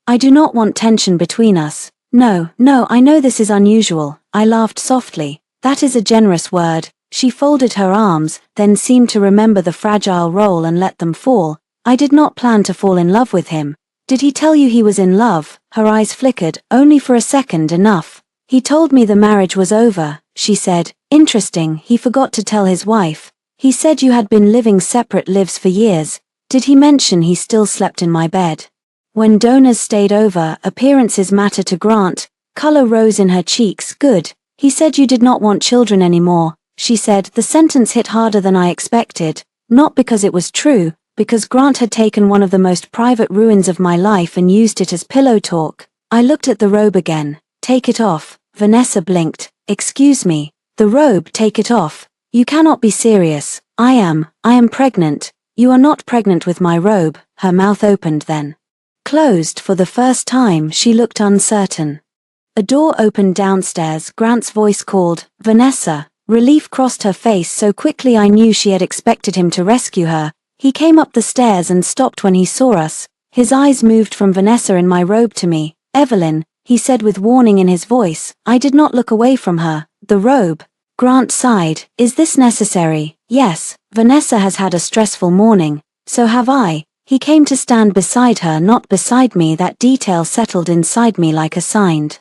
I do not want tension between us. No, I know this is unusual. I laughed softly. That is a generous word. She folded her arms, then seemed to remember the fragile roll and let them fall. I did not plan to fall in love with him. Did he tell you he was in love? Her eyes flickered. Only for a second. Enough. He told me the marriage was over, she said. Interesting. He forgot to tell his wife. He said you had been living separate lives for years. Did he mention he still slept in my bed? When donors stayed over, appearances matter to Grant. Color rose in her cheeks. Good. He said you did not want children anymore, she said. The sentence hit harder than I expected. Not because it was true, because Grant had taken one of the most private ruins of my life and used it as pillow talk. I looked at the robe again. Take it off. Vanessa blinked. Excuse me. The robe, take it off. You cannot be serious. I am pregnant. You are not pregnant with my robe. Her mouth opened then closed. For the first time she looked uncertain. A door opened downstairs. Grant's voice called, "Vanessa." Relief crossed her face so quickly I knew she had expected him to rescue her. He came up the stairs and stopped when he saw us. His eyes moved from Vanessa in my robe to me. "Evelyn," he said with warning in his voice. I did not look away from her. "The robe." Grant sighed. "Is this necessary?" "Yes, Vanessa has had a stressful morning. So have I." He came to stand beside her, not beside me. That detail settled inside me like a signed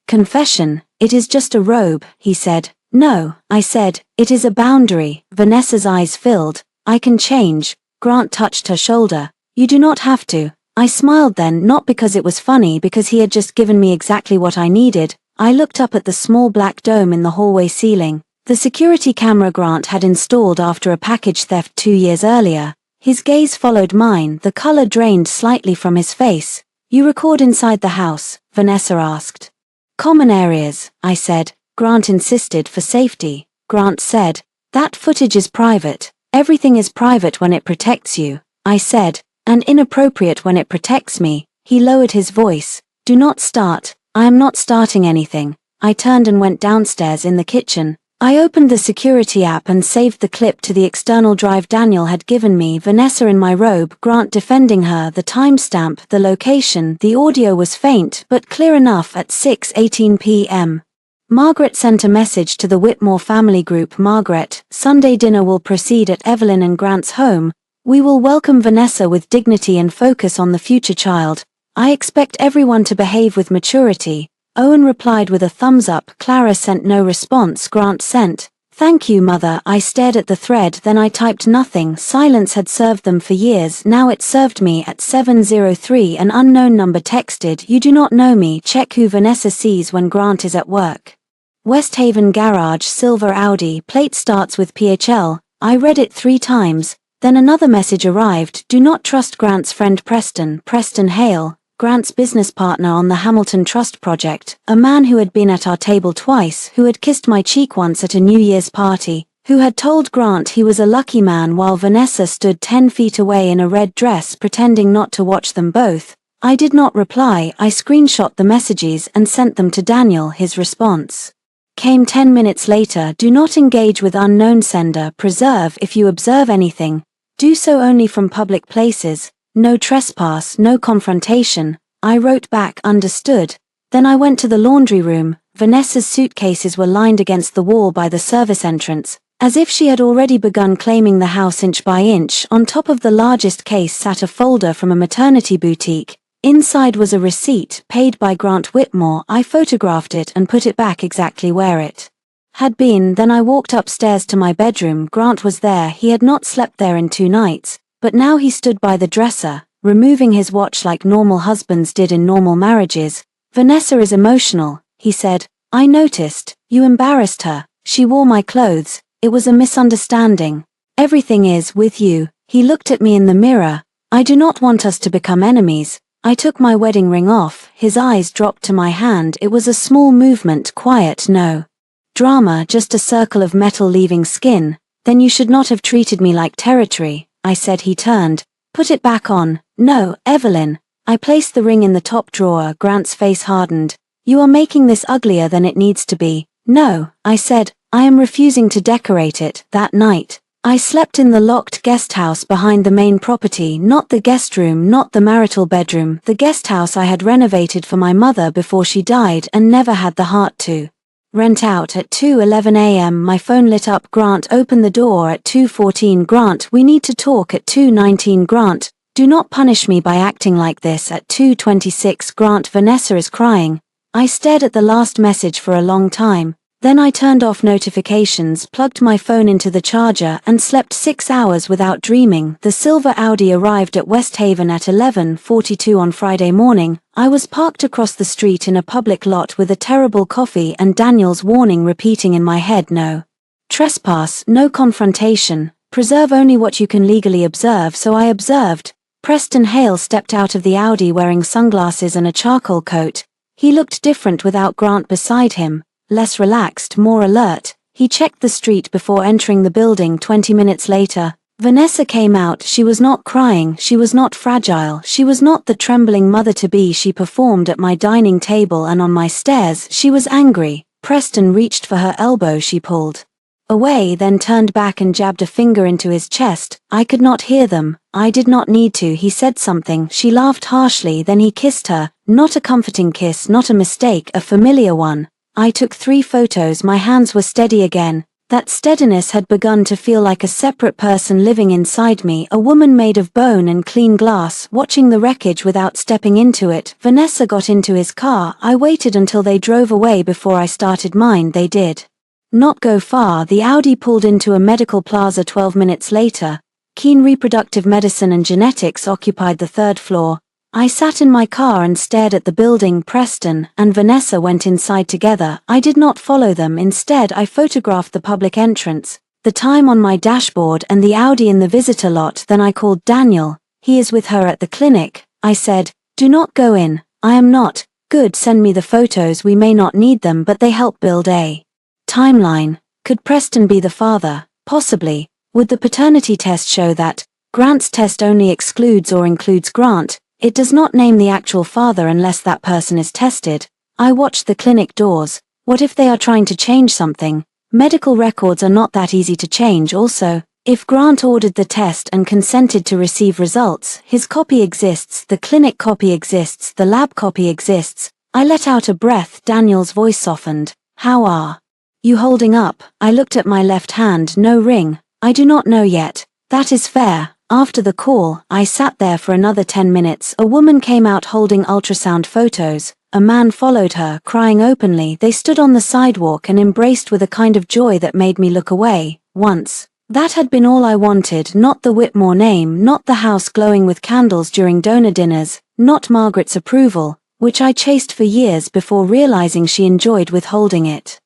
confession. "It is just a robe," he said. "No," I said, "it is a boundary." Vanessa's eyes filled. "I can change." Grant touched her shoulder. "You do not have to." I smiled then, not because it was funny, because he had just given me exactly what I needed. I looked up at the small black dome in the hallway ceiling. The security camera Grant had installed after a package theft 2 years earlier. His gaze followed mine, the color drained slightly from his face. "You record inside the house?" Vanessa asked. "Common areas," I said. Grant insisted, "for safety." Grant said, "That footage is private." "Everything is private when it protects you," I said, "and inappropriate when it protects me." He lowered his voice. "Do not start." "I am not starting anything." I turned and went downstairs. In the kitchen, I opened the security app and saved the clip to the external drive Daniel had given me. Vanessa in my robe, Grant defending her, the timestamp, the location. The audio was faint but clear enough at 6:18 p.m. Margaret sent a message to the Whitmore family group. "Margaret, Sunday dinner will proceed at Evelyn and Grant's home. We will welcome Vanessa with dignity and focus on the future child. I expect everyone to behave with maturity." Owen replied with a thumbs up. Clara sent no response. Grant sent, "Thank you, Mother." I stared at the thread, then I typed nothing. Silence had served them for years, now it served me. At 7:03 an unknown number texted, "You do not know me. Check who Vanessa sees when Grant is at work." West Haven Garage, silver Audi, plate starts with PHL. I read it 3 times. Then another message arrived. "Do not trust Grant's friend Preston." Preston Hale, Grant's business partner on the Hamilton Trust project, a man who had been at our table twice, who had kissed my cheek once at a New Year's party, who had told Grant he was a lucky man while Vanessa stood 10 feet away in a red dress pretending not to watch them both. I did not reply. I screenshot the messages and sent them to Daniel. His response came 10 minutes later. "Do not engage with unknown sender. Preserve. If you observe anything, do so only from public places. No trespass, no confrontation." I wrote back, "Understood." Then I went to the laundry room. Vanessa's suitcases were lined against the wall by the service entrance, as if she had already begun claiming the house inch by inch. On top of the largest case sat a folder from a maternity boutique. Inside was a receipt, paid by Grant Whitmore. I photographed it and put it back exactly where it had been. Then I walked upstairs to my bedroom. Grant was there. He had not slept there in 2 nights. But now he stood by the dresser, removing his watch like normal husbands did in normal marriages. "Vanessa is emotional," he said. "I noticed. You embarrassed her. She wore my clothes. It was a misunderstanding." "Everything is, with you." He looked at me in the mirror. "I do not want us to become enemies." I took my wedding ring off. His eyes dropped to my hand. It was a small movement, quiet, no drama, just a circle of metal leaving skin. "Then you should not have treated me like territory," I said. He turned. "Put it back on." "No, Evelyn." I placed the ring in the top drawer. Grant's face hardened. "You are making this uglier than it needs to be." "No," I said, "I am refusing to decorate it." That night, I slept in the locked guest house behind the main property, not the guest room, not the marital bedroom, the guest house I had renovated for my mother before she died and never had the heart to rent out. At 2:11 a.m. my phone lit up. Grant, open the door. At 2:14 Grant, we need to talk. At 2:19 Grant, do not punish me by acting like this. At 2:26 Grant, Vanessa is crying. I stared at the last message for a long time. Then I turned off notifications, plugged my phone into the charger and slept 6 hours without dreaming. The silver Audi arrived at West Haven at 11:42 on Friday morning. I was parked across the street in a public lot with a terrible coffee and Daniel's warning repeating in my head: no trespass, no confrontation, preserve only what you can legally observe. So I observed. Preston Hale stepped out of the Audi wearing sunglasses and a charcoal coat. He looked different without Grant beside him. Less relaxed, more alert. He checked the street before entering the building. 20 minutes later, Vanessa came out. She was not crying, she was not fragile, she was not the trembling mother-to-be she performed at my dining table and on my stairs. She was angry. Preston reached for her elbow. She pulled away, then turned back and jabbed a finger into his chest. I could not hear them. I did not need to. He said something. She laughed harshly, then he kissed her. Not a comforting kiss, not a mistake, a familiar one. I took 3 photos. My hands were steady again. That steadiness had begun to feel like a separate person living inside me, a woman made of bone and clean glass, watching the wreckage without stepping into it. Vanessa got into his car. I waited until they drove away before I started mine. They did not go far. The Audi pulled into a medical plaza 12 minutes later. Keen Reproductive Medicine and Genetics occupied the 3rd floor. I sat in my car and stared at the building. Preston and Vanessa went inside together. I did not follow them. Instead, I photographed the public entrance, the time on my dashboard, and the Audi in the visitor lot. Then I called Daniel. He is with her at the clinic. I said, "Do not go in. I am not." "Good, send me the photos. We may not need them, but they help build a timeline." Could Preston be the father? Possibly. Would the paternity test show that? Grant's test only excludes or includes Grant. It does not name the actual father unless that person is tested. I watched the clinic doors. What if they are trying to change something? Medical records are not that easy to change. Also, if Grant ordered the test and consented to receive results, his copy exists, the clinic copy exists, the lab copy exists. I let out a breath. Daniel's voice softened. "How are you holding up?" I looked at my left hand. No ring. "I do not know yet." "That is fair." After the call, I sat there for another 10 minutes. A woman came out holding ultrasound photos. A man followed her, crying openly. They stood on the sidewalk and embraced with a kind of joy that made me look away. Once. That had been all I wanted. Not the Whitmore name, not the house glowing with candles during donor dinners, not Margaret's approval, which I chased for years before realizing she enjoyed withholding it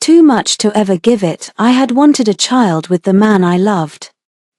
too much to ever give it. I had wanted a child with the man I loved.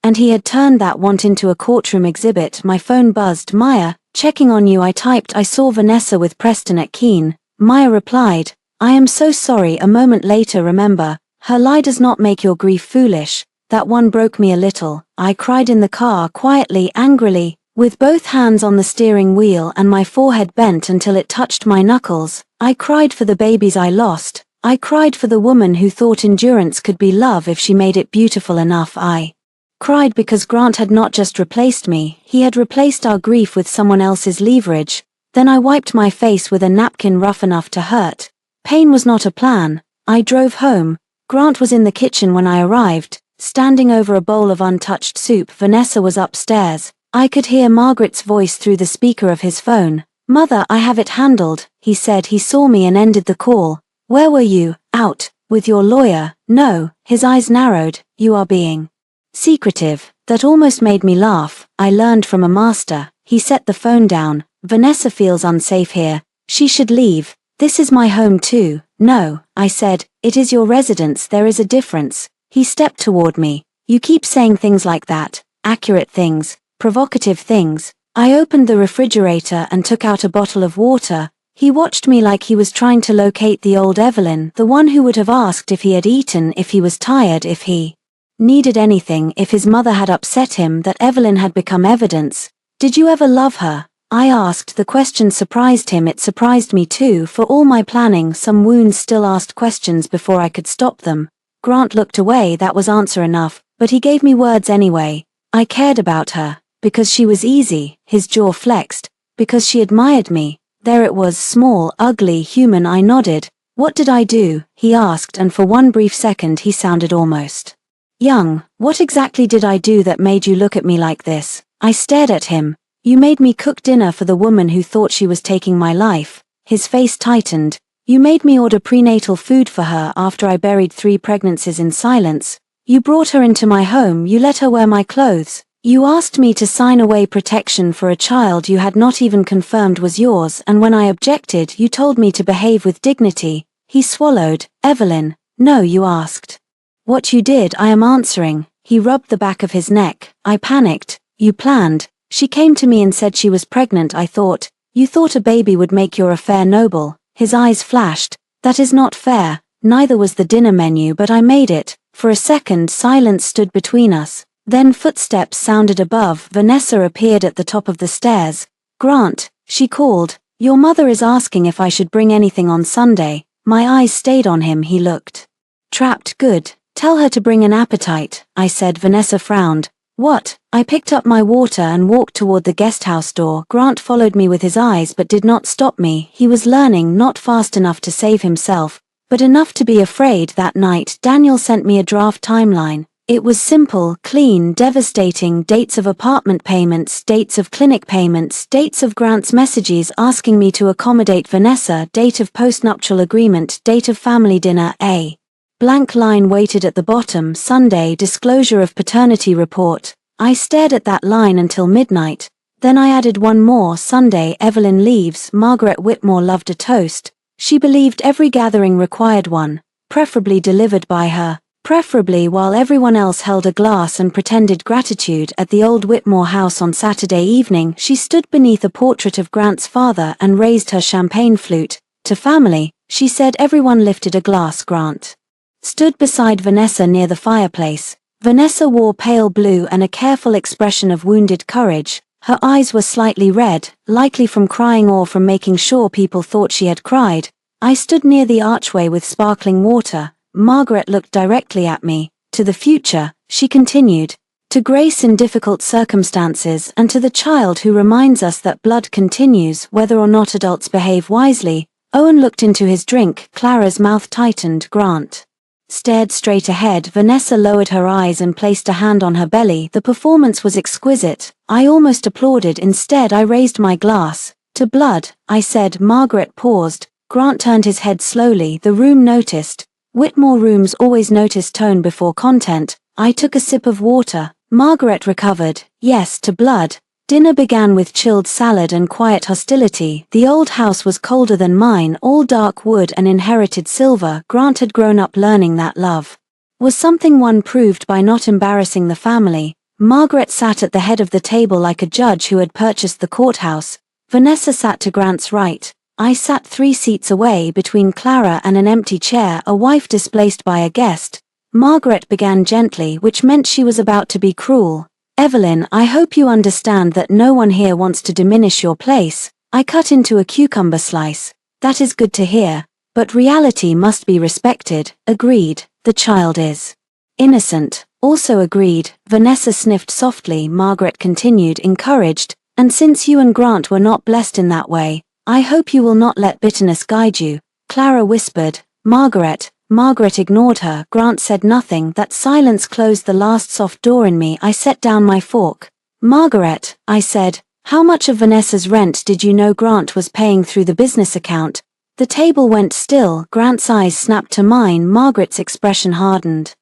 And he had turned that want into a courtroom exhibit. My phone buzzed. "Maya, checking on you." I typed, "I saw Vanessa with Preston at Keene." Maya replied, "I am so sorry." A moment later, "Remember, her lie does not make your grief foolish." That one broke me a little. I cried in the car, quietly, angrily, with both hands on the steering wheel and my forehead bent until it touched my knuckles. I cried for the babies I lost. I cried for the woman who thought endurance could be love if she made it beautiful enough. I cried because Grant had not just replaced me, he had replaced our grief with someone else's leverage. Then I wiped my face with a napkin rough enough to hurt. Pain was not a plan. I drove home. Grant was in the kitchen when I arrived, standing over a bowl of untouched soup. Vanessa was upstairs. I could hear Margaret's voice through the speaker of his phone. "Mother, I have it handled," he said. He saw me and ended the call. "Where were you?" "Out. With your lawyer." "No." His eyes narrowed. "You are being secretive." That almost made me laugh. "I learned from a master." He set the phone down. "Vanessa feels unsafe here. She should leave. This is my home too." "No," I said, "it is your residence. There is a difference." He stepped toward me. "You keep saying things like that. Accurate things. Provocative things." I opened the refrigerator and took out a bottle of water. He watched me like he was trying to locate the old Evelyn, the one who would have asked if he had eaten, if he was tired, if he needed anything, if his mother had upset him. That Evelyn had become evidence. "Did you ever love her?" I asked. The question surprised him. It surprised me too. For all my planning, some wounds still asked questions before I could stop them. Grant looked away. That was answer enough, but he gave me words anyway. "I cared about her. Because she was easy." His jaw flexed. "Because she admired me." There it was, small, ugly, human. I nodded. "What did I do?" he asked, and for one brief second he sounded almost young. "What exactly did I do that made you look at me like this?" I stared at him. "You made me cook dinner for the woman who thought she was taking my life." His face tightened. "You made me order prenatal food for her after I buried 3 pregnancies in silence. You brought her into my home. You let her wear my clothes. You asked me to sign away protection for a child you had not even confirmed was yours, and when I objected, you told me to behave with dignity." He swallowed. "Evelyn." "No, you asked what you did." "I am answering." He rubbed the back of his neck. I panicked. "You planned. She came to me and said she was pregnant. I thought, you thought a baby would make your affair noble." His eyes flashed. "That is not fair. Neither was the dinner menu, but I made it." For a second, silence stood between us. Then footsteps sounded above. Vanessa appeared at the top of the stairs. "Grant," she called, "your mother is asking if I should bring anything on Sunday." My eyes stayed on him. He looked trapped. "Good. Tell her to bring an appetite," I said. Vanessa frowned. "What?" I picked up my water and walked toward the guesthouse door. Grant followed me with his eyes but did not stop me. He was learning, not fast enough to save himself, but enough to be afraid. That night, Daniel sent me a draft timeline. It was simple, clean, devastating: dates of apartment payments, dates of clinic payments, dates of Grant's messages asking me to accommodate Vanessa, date of postnuptial agreement, date of family dinner. A blank line waited at the bottom: Sunday, disclosure of paternity report. I stared at that line until midnight. Then I added one more: Sunday, Evelyn leaves. Margaret Whitmore loved a toast. She believed every gathering required one, preferably delivered by her. Preferably while everyone else held a glass and pretended gratitude. At the old Whitmore house on Saturday evening, she stood beneath a portrait of Grant's father and raised her champagne flute. To family, she said. Everyone lifted a glass. Grant stood beside Vanessa near the fireplace. Vanessa wore pale blue and a careful expression of wounded courage. Her eyes were slightly red, likely from crying or from making sure people thought she had cried. I stood near the archway with sparkling water. Margaret looked directly at me. "To the future," she continued. "To grace in difficult circumstances, and to the child who reminds us that blood continues whether or not adults behave wisely." Owen looked into his drink. Clara's mouth tightened. Grant stared straight ahead. Vanessa lowered her eyes and placed a hand on her belly. The performance was exquisite. I almost applauded. Instead, I raised my glass. "To blood," I said. Margaret paused. Grant turned his head slowly. The room noticed. Whitmore rooms always notice tone before content. I took a sip of water. Margaret recovered. "Yes, to blood." Dinner began with chilled salad and quiet hostility. The old house was colder than mine, all dark wood and inherited silver. Grant had grown up learning that love was something one proved by not embarrassing the family. Margaret sat at the head of the table like a judge who had purchased the courthouse. Vanessa sat to Grant's right. I sat 3 seats away between Clara and an empty chair, a wife displaced by a guest. Margaret began gently, which meant she was about to be cruel. "Evelyn, I hope you understand that no one here wants to diminish your place." I cut into a cucumber slice. "That is good to hear, but reality must be respected." "Agreed. The child is innocent." "Also agreed." Vanessa sniffed softly. Margaret continued, encouraged. "And since you and Grant were not blessed in that way, I hope you will not let bitterness guide you." Clara whispered. Margaret ignored her. Grant said nothing. That silence closed the last soft door in me. I set down my fork. "Margaret," I said, "how much of Vanessa's rent did you know Grant was paying through the business account?" The table went still. Grant's eyes snapped to mine. Margaret's expression hardened.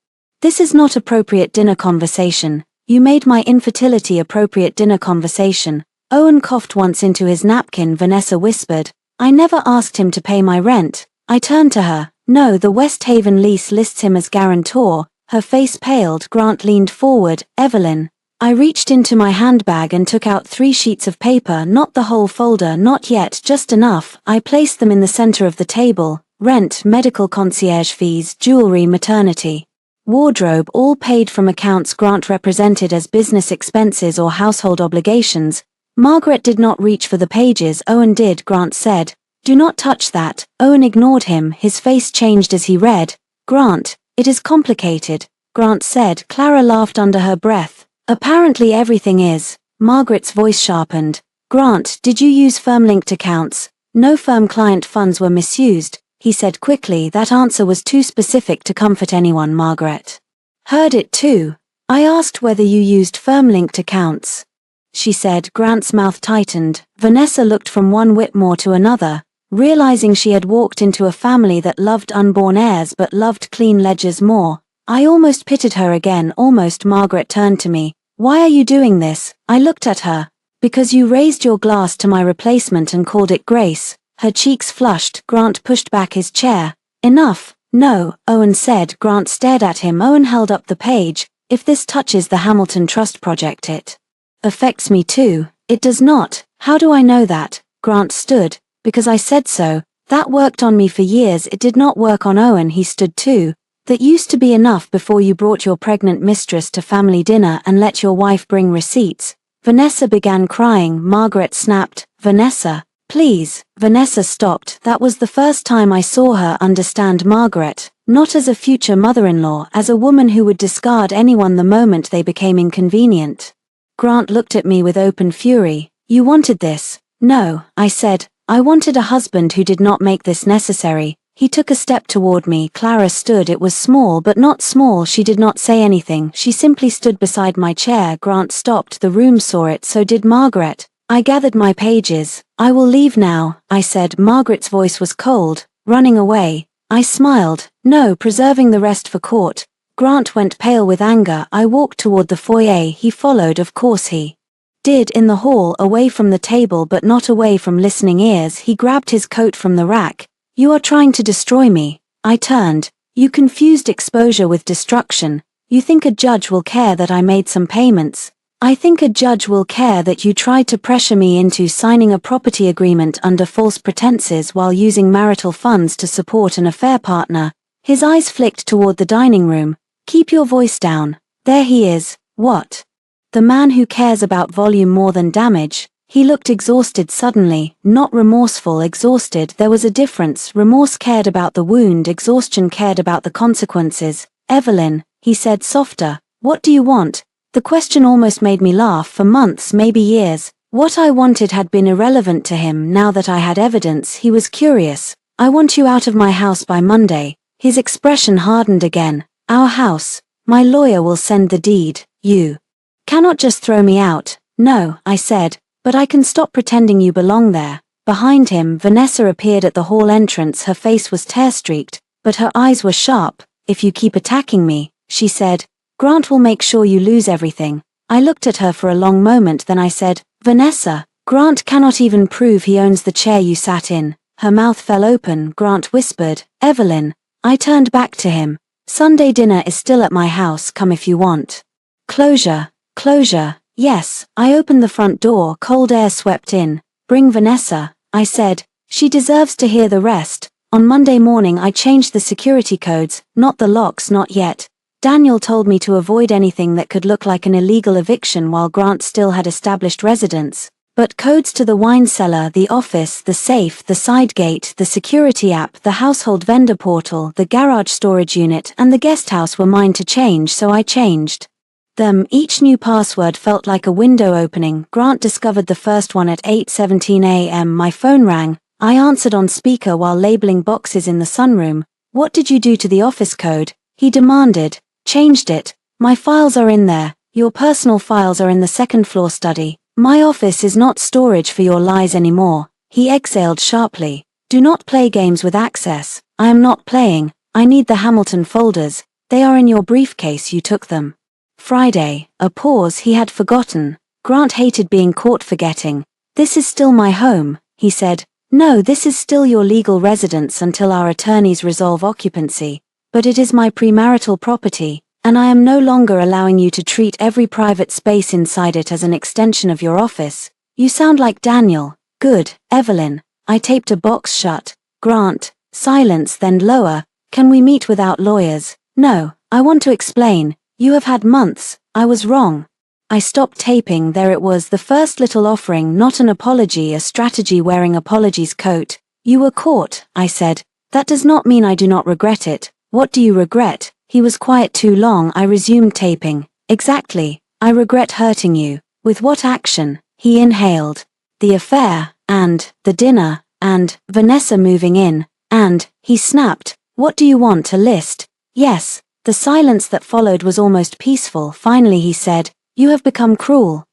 "This is not appropriate dinner conversation. You made my infertility appropriate dinner conversation." Owen coughed once into his napkin. Vanessa whispered, "I never asked him to pay my rent." I turned to her. "No, the West Haven lease lists him as guarantor." Her face paled. Grant leaned forward. "Evelyn." I reached into my handbag and took out 3 sheets of paper, not the whole folder, not yet, just enough. I placed them in the center of the table. Rent, medical concierge fees, jewelry, maternity, wardrobe, all paid from accounts Grant represented as business expenses or household obligations. Margaret did not reach for the pages. Owen did. Grant said, "Do not touch that." Owen ignored him. His face changed as he read. "Grant, it is complicated," Grant said. Clara laughed under her breath. "Apparently everything is." Margaret's voice sharpened. "Grant, did you use firm-linked accounts?" "No firm client funds were misused," he said quickly. That answer was too specific to comfort anyone. Margaret heard it too. "I asked whether you used firm-linked accounts," she said. Grant's mouth tightened. Vanessa looked from one Whitmore to another, realizing she had walked into a family that loved unborn heirs but loved clean ledgers more. I almost pitied her again, almost. Margaret turned to me. "Why are you doing this?" I looked at her. "Because you raised your glass to my replacement and called it grace." Her cheeks flushed. Grant pushed back his chair. "Enough." "No," Owen said. Grant stared at him. Owen held up the page. "If this touches the Hamilton Trust project, it affects me too." "It does not." "How do I know that?" Grant stood. "Because I said so. That worked on me for years." It did not work on Owen. He stood too. That used to be enough before you brought your pregnant mistress to family dinner and let your wife bring receipts. Vanessa began crying. Margaret snapped, "Vanessa, please." Vanessa stopped. That was the first time I saw her understand Margaret, not as a future mother-in-law, as a woman who would discard anyone the moment they became inconvenient. Grant looked at me with open fury. "You wanted this?" "No," I said. "I wanted a husband who did not make this necessary." He took a step toward me. Clara stood. It was small but not small. She did not say anything. She simply stood beside my chair. Grant stopped. The room saw it. So did Margaret. I gathered my pages. "I will leave now," I said. Margaret's voice was cold. "Running away?" I smiled. "No, preserving the rest for court." Grant went pale with anger. I walked toward the foyer. He followed. Of course he did. In the hall, away from the table but not away from listening ears. He grabbed his coat from the rack. "You are trying to destroy me." I turned. "You confused exposure with destruction. You think a judge will care that I made some payments? I think a judge will care that you tried to pressure me into signing a property agreement under false pretenses while using marital funds to support an affair partner." His eyes flicked toward the dining room. "Keep your voice down. There he is." "What?" "The man who cares about volume more than damage." He looked exhausted suddenly, not remorseful, exhausted. There was a difference. Remorse cared about the wound, exhaustion cared about the consequences. "Evelyn," he said softer, "what do you want?" The question almost made me laugh. For months, maybe years, what I wanted had been irrelevant to him. Now that I had evidence, he was curious. "I want you out of my house by Monday." His expression hardened again. "Our house. My lawyer will send the deed. You cannot just throw me out." "No," I said. "But I can stop pretending you belong there." Behind him, Vanessa appeared at the hall entrance. Her face was tear-streaked, but her eyes were sharp. "If you keep attacking me," she said, "Grant will make sure you lose everything." I looked at her for a long moment, then I said, "Vanessa, Grant cannot even prove he owns the chair you sat in." Her mouth fell open. Grant whispered, "Evelyn." I turned back to him. "Sunday dinner is still at my house. Come if you want." Closure. Closure. Yes. I opened the front door. Cold air swept in. "Bring Vanessa," I said. "She deserves to hear the rest." On Monday morning I changed the security codes, not the locks, not yet. Daniel told me to avoid anything that could look like an illegal eviction while Grant still had established residence. But codes to the wine cellar, the office, the safe, the side gate, the security app, the household vendor portal, the garage storage unit, and the guest house were mine to change, so I changed them. Each new password felt like a window opening. Grant discovered the first one at 8:17 a.m. My phone rang. I answered on speaker while labeling boxes in the sunroom. "What did you do to the office code?" he demanded. "Changed it. My files are in there. Your personal files are in the second floor study. My office is not storage for your lies anymore." He exhaled sharply. "Do not play games with access." "I am not playing. I need the Hamilton folders. They are in your briefcase. You took them." Friday. A pause. He had forgotten. Grant hated being caught forgetting. "This is still my home," he said. "No, this is still your legal residence until our attorneys resolve occupancy. But it is my premarital property, and I am no longer allowing you to treat every private space inside it as an extension of your office." "You sound like Daniel." "Good, Evelyn." I taped a box shut. Grant. Silence, then lower. "Can we meet without lawyers?" "No, I want to explain. You have had months. I was wrong." I stopped taping. There it was, the first little offering, not an apology, a strategy wearing apologies coat. "You were caught," I said. "That does not mean I do not regret it." "What do you regret?" He was quiet too long. I resumed taping. "Exactly. I regret hurting you." "With what action?" He inhaled. "The affair, and the dinner, and Vanessa moving in, and," he snapped. "What do you want, a list?" "Yes." The silence that followed was almost peaceful. Finally he said, "You have become cruel."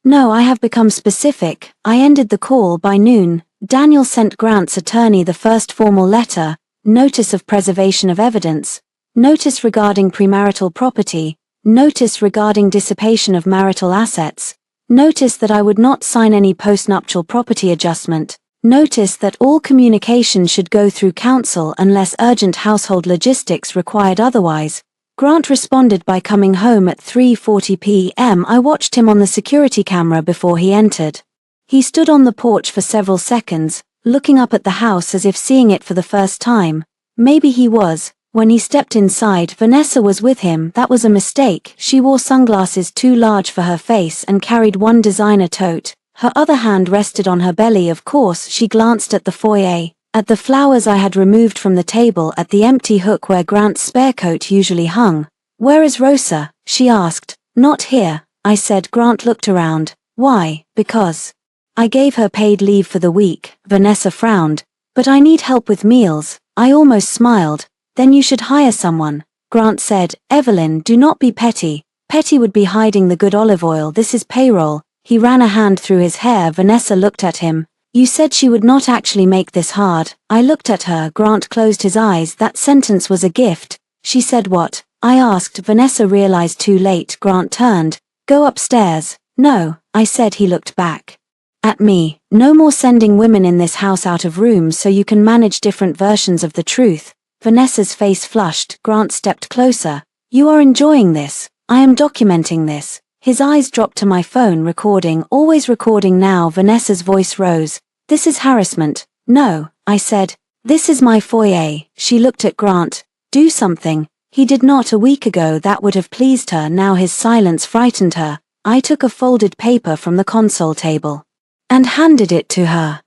"No, I have become specific." I ended the call. By noon, Daniel sent Grant's attorney the first formal letter, notice of preservation of evidence, notice regarding premarital property, notice regarding dissipation of marital assets, notice that I would not sign any postnuptial property adjustment, notice that all communication should go through counsel unless urgent household logistics required otherwise. Grant responded by coming home at 3:40 p.m. I watched him on the security camera before he entered. He stood on the porch for several seconds, looking up at the house as if seeing it for the first time. Maybe he was When he stepped inside, Vanessa was with him. That was a mistake. She wore sunglasses too large for her face and carried one designer tote. Her other hand rested on her belly. Of course, she glanced at the foyer, at the flowers I had removed from the table, at the empty hook where Grant's spare coat usually hung. "Where is Rosa?" she asked. "Not here," I said. Grant looked around. "Why?" "Because I gave her paid leave for the week." Vanessa frowned. "But I need help with meals." I almost smiled. "Then you should hire someone." Grant said, "Evelyn, do not be petty. Petty would be hiding the good olive oil. This is payroll." He ran a hand through his hair. Vanessa looked at him. "You said she would not actually make this hard." I looked at her. Grant closed his eyes. "That sentence was a gift." "She said what?" I asked. Vanessa realized too late. Grant turned. "Go upstairs." "No," I said. He looked back at me. "No more sending women in this house out of rooms so you can manage different versions of the truth." Vanessa's face flushed. Grant stepped closer. "You are enjoying this." "I am documenting this." His eyes dropped to my phone. "Recording, always recording now." Vanessa's voice rose. "This is harassment." "No," I said. "This is my foyer." She looked at Grant. "Do something." He did not. A week ago that would have pleased her. Now his silence frightened her. I took a folded paper from the console table and handed it to her.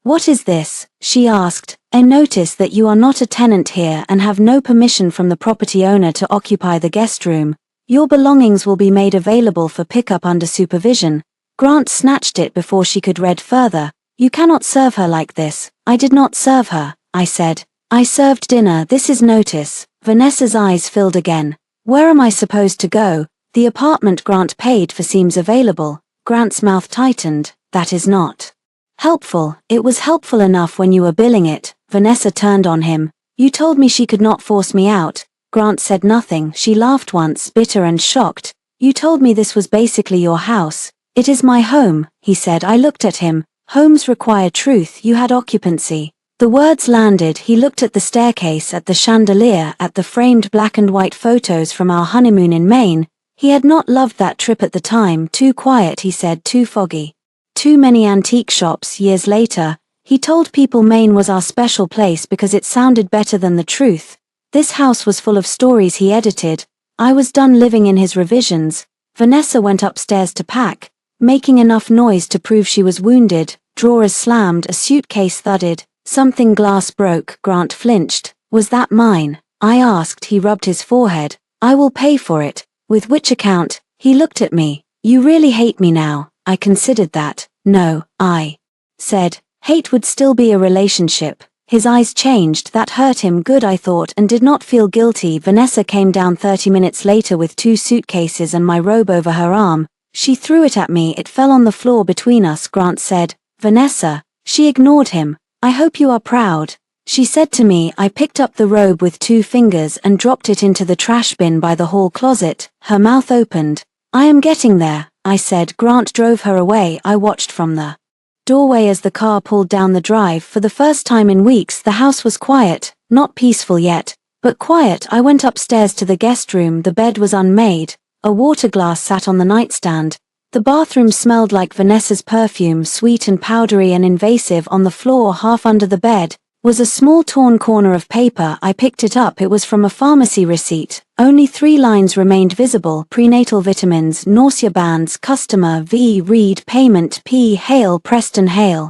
"What is this?" she asked. "A notice that you are not a tenant here and have no permission from the property owner to occupy the guest room. Your belongings will be made available for pickup under supervision." Grant snatched it before she could read further. "You cannot serve her like this." "I did not serve her," I said. "I served dinner. This is notice." Vanessa's eyes filled again. "Where am I supposed to go?" "The apartment Grant paid for seems available." Grant's mouth tightened. "That is not helpful." "It was helpful enough when you were billing it." Vanessa turned on him. "You told me she could not force me out." Grant said nothing. She laughed once, bitter and shocked. "You told me this was basically your house." "It is my home," he said. I looked at him. "Homes require truth. You had occupancy." The words landed. He looked at the staircase, at the chandelier, at the framed black and white photos from our honeymoon in Maine. He had not loved that trip at the time. "Too quiet," he said. "Too foggy. Too many antique shops." Years later, he told people Maine was our special place because it sounded better than the truth. This house was full of stories he edited. I was done living in his revisions. Vanessa went upstairs to pack, making enough noise to prove she was wounded. Drawers slammed, a suitcase thudded, something glass broke. Grant flinched. "Was that mine?" I asked. He rubbed his forehead. "I will pay for it." "With which account?" He looked at me. "You really hate me now." I considered that. "No," I said. "Hate would still be a relationship." His eyes changed. That hurt him. Good, I thought, and did not feel guilty. Vanessa came down 30 minutes later with 2 suitcases and my robe over her arm. She threw it at me. It fell on the floor between us. Grant said, "Vanessa." She ignored him. "I hope you are proud," she said to me. I picked up the robe with 2 fingers and dropped it into the trash bin by the hall closet. Her mouth opened. "I am getting there," I said. Grant drove her away. I watched from the doorway as the car pulled down the drive. For the first time in weeks, the house was quiet, not peaceful yet, but quiet. I went upstairs to the guest room. The bed was unmade. A water glass sat on the nightstand. The bathroom smelled like Vanessa's perfume, sweet and powdery and invasive. On the floor, half under the bed, was a small torn corner of paper. I picked it up. It was from a pharmacy receipt. Only 3 lines remained visible: prenatal vitamins, nausea bands, customer V. Reed, payment P. Hale, Preston Hale.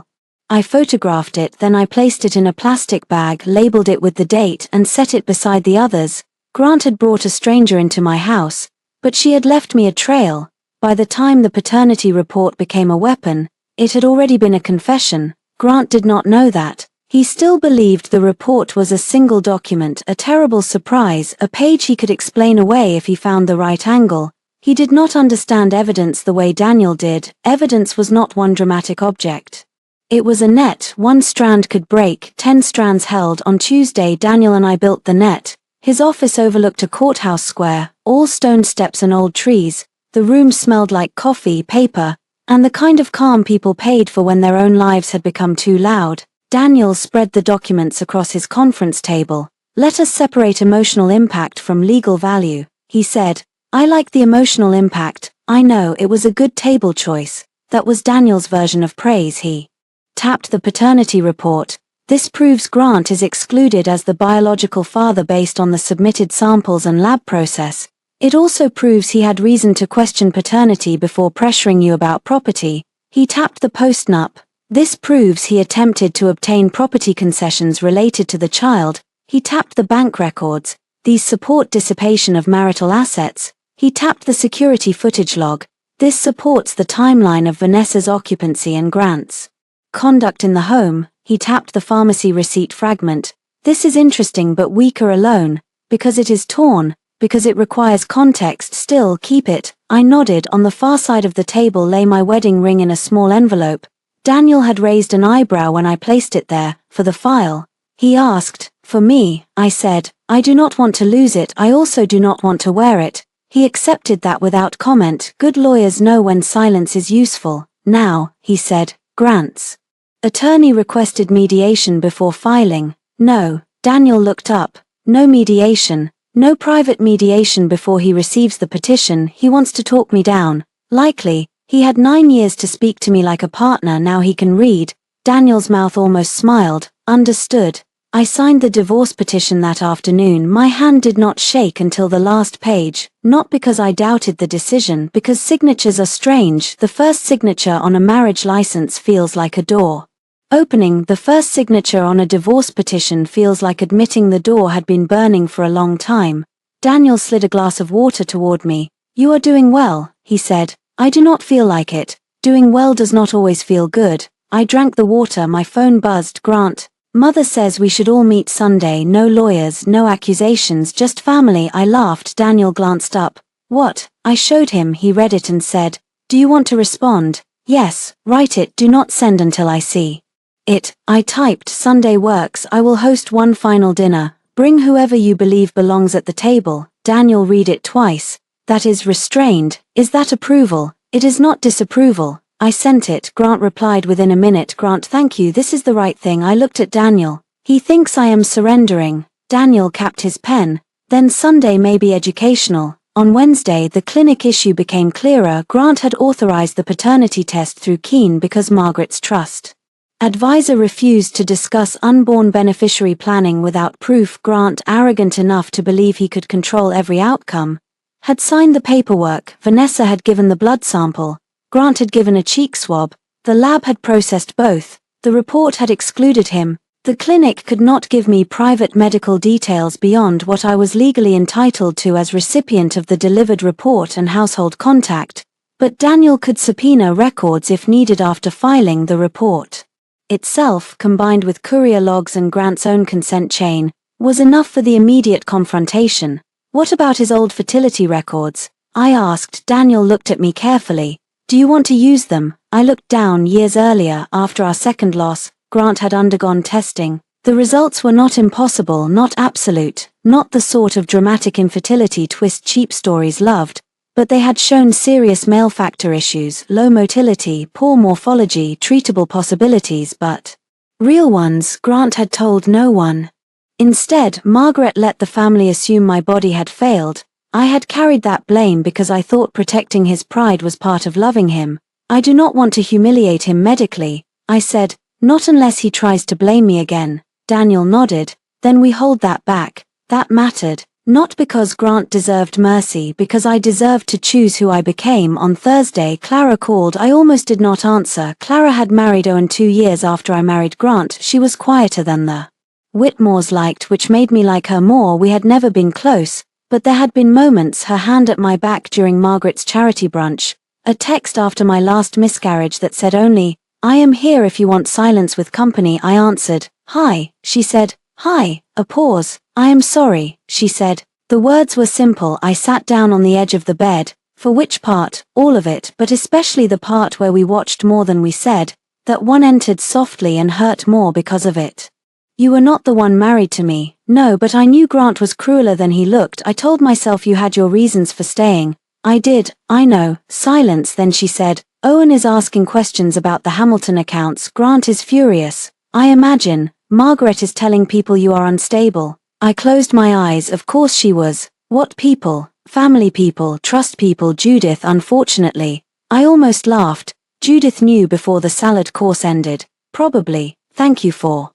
I photographed it, then I placed it in a plastic bag, labeled it with the date, and set it beside the others. Grant had brought a stranger into my house, but she had left me a trail. By the time the paternity report became a weapon, it had already been a confession. Grant did not know that. He still believed the report was a single document, a terrible surprise, a page he could explain away if he found the right angle. He did not understand evidence the way Daniel did. Evidence was not one dramatic object. It was a net. 1 strand could break, 10 strands held. On Tuesday, Daniel and I built the net. His office overlooked a courthouse square, all stone steps and old trees. The room smelled like coffee, paper, and the kind of calm people paid for when their own lives had become too loud. Daniel spread the documents across his conference table. "Let us separate emotional impact from legal value," he said. "I like the emotional impact." I know, it was a good table choice. That was Daniel's version of praise. He tapped the paternity report. This proves Grant is excluded as the biological father based on the submitted samples and lab process. It also proves he had reason to question paternity before pressuring you about property. He tapped the postnup. This proves he attempted to obtain property concessions related to the child. He tapped the bank records. These support dissipation of marital assets. He tapped the security footage log. This supports the timeline of Vanessa's occupancy and Grant's conduct in the home. He tapped the pharmacy receipt fragment. This is interesting but weaker alone, because it is torn, because it requires context. Still, keep it. I nodded. On the far side of the table lay my wedding ring in a small envelope. Daniel had raised an eyebrow when I placed it there, for the file. He asked, "For me," I said. "I do not want to lose it. I also do not want to wear it." He accepted that without comment. Good lawyers know when silence is useful. "Now," he said, "Grant's attorney requested mediation before filing." "No." Daniel looked up. "No mediation. No private mediation before he receives the petition. He wants to talk me down. Likely. He had 9 years to speak to me like a partner. Now he can read." Daniel's mouth almost smiled. "Understood." I signed the divorce petition that afternoon. My hand did not shake until the last page, not because I doubted the decision, because signatures are strange. The first signature on a marriage license feels like a door opening. The first signature on a divorce petition feels like admitting the door had been burning for a long time. Daniel slid a glass of water toward me. "You are doing well," he said. "I do not feel like it. Doing well does not always feel good." I drank the water. My phone buzzed. "Grant, Mother says we should all meet Sunday. No lawyers, no accusations, just family." I laughed. Daniel glanced up. "What?" I showed him. He read it and said, "Do you want to respond?" "Yes, write it. Do not send until I see it." I typed, "Sunday works. I will host one final dinner. Bring whoever you believe belongs at the table." Daniel read it twice. "That is restrained. Is that approval?" "It is not disapproval." I sent it. Grant replied within a minute. "Grant, thank you. This is the right thing." I looked at Daniel. "He thinks I am surrendering." Daniel capped his pen. "Then Sunday may be educational." On Wednesday, the clinic issue became clearer. Grant had authorized the paternity test through Keene because Margaret's trust advisor refused to discuss unborn beneficiary planning without proof. Grant, arrogant enough to believe he could control every outcome, had signed the paperwork. Vanessa had given the blood sample. Grant had given a cheek swab. The lab had processed both. The report had excluded him. The clinic could not give me private medical details beyond what I was legally entitled to as recipient of the delivered report and household contact, but Daniel could subpoena records if needed after filing the report. Itself, combined with courier logs and Grant's own consent chain, was enough for the immediate confrontation. "What about his old fertility records?" I asked. Daniel looked at me carefully. "Do you want to use them?" I looked down. Years earlier, after our second loss, Grant had undergone testing. The results were not impossible, not absolute, not the sort of dramatic infertility twist cheap stories loved, but they had shown serious male factor issues, low motility, poor morphology, treatable possibilities, but real ones. Grant had told no one. Instead, Margaret let the family assume my body had failed. I had carried that blame because I thought protecting his pride was part of loving him. "I do not want to humiliate him medically," I said. "Not unless he tries to blame me again." Daniel nodded. "Then we hold that back." That mattered. Not because Grant deserved mercy, because I deserved to choose who I became. On Thursday, Clara called. I almost did not answer. Clara had married Owen 2 years after I married Grant. She was quieter than the Whitmores liked, which made me like her more. We had never been close, but there had been moments. Her hand at my back during Margaret's charity brunch. A text after my last miscarriage that said only, "I am here if you want silence with company." I answered. "Hi," she said. "Hi." A pause. "I am sorry," she said. The words were simple. I sat down on the edge of the bed. For which part? All of it, but especially the part where we watched more than we said. That one entered softly and hurt more because of it. "You were not the one married to me." "No, but I knew Grant was crueler than he looked." I told myself you had your reasons for staying. "I did, I know." Silence. Then she said, "Owen is asking questions about the Hamilton accounts. Grant is furious. I imagine. Margaret is telling people you are unstable." I closed my eyes. Of course she was. What people? Family people, trust people. Judith, unfortunately. I almost laughed. Judith knew before the salad course ended. Probably. "Thank you for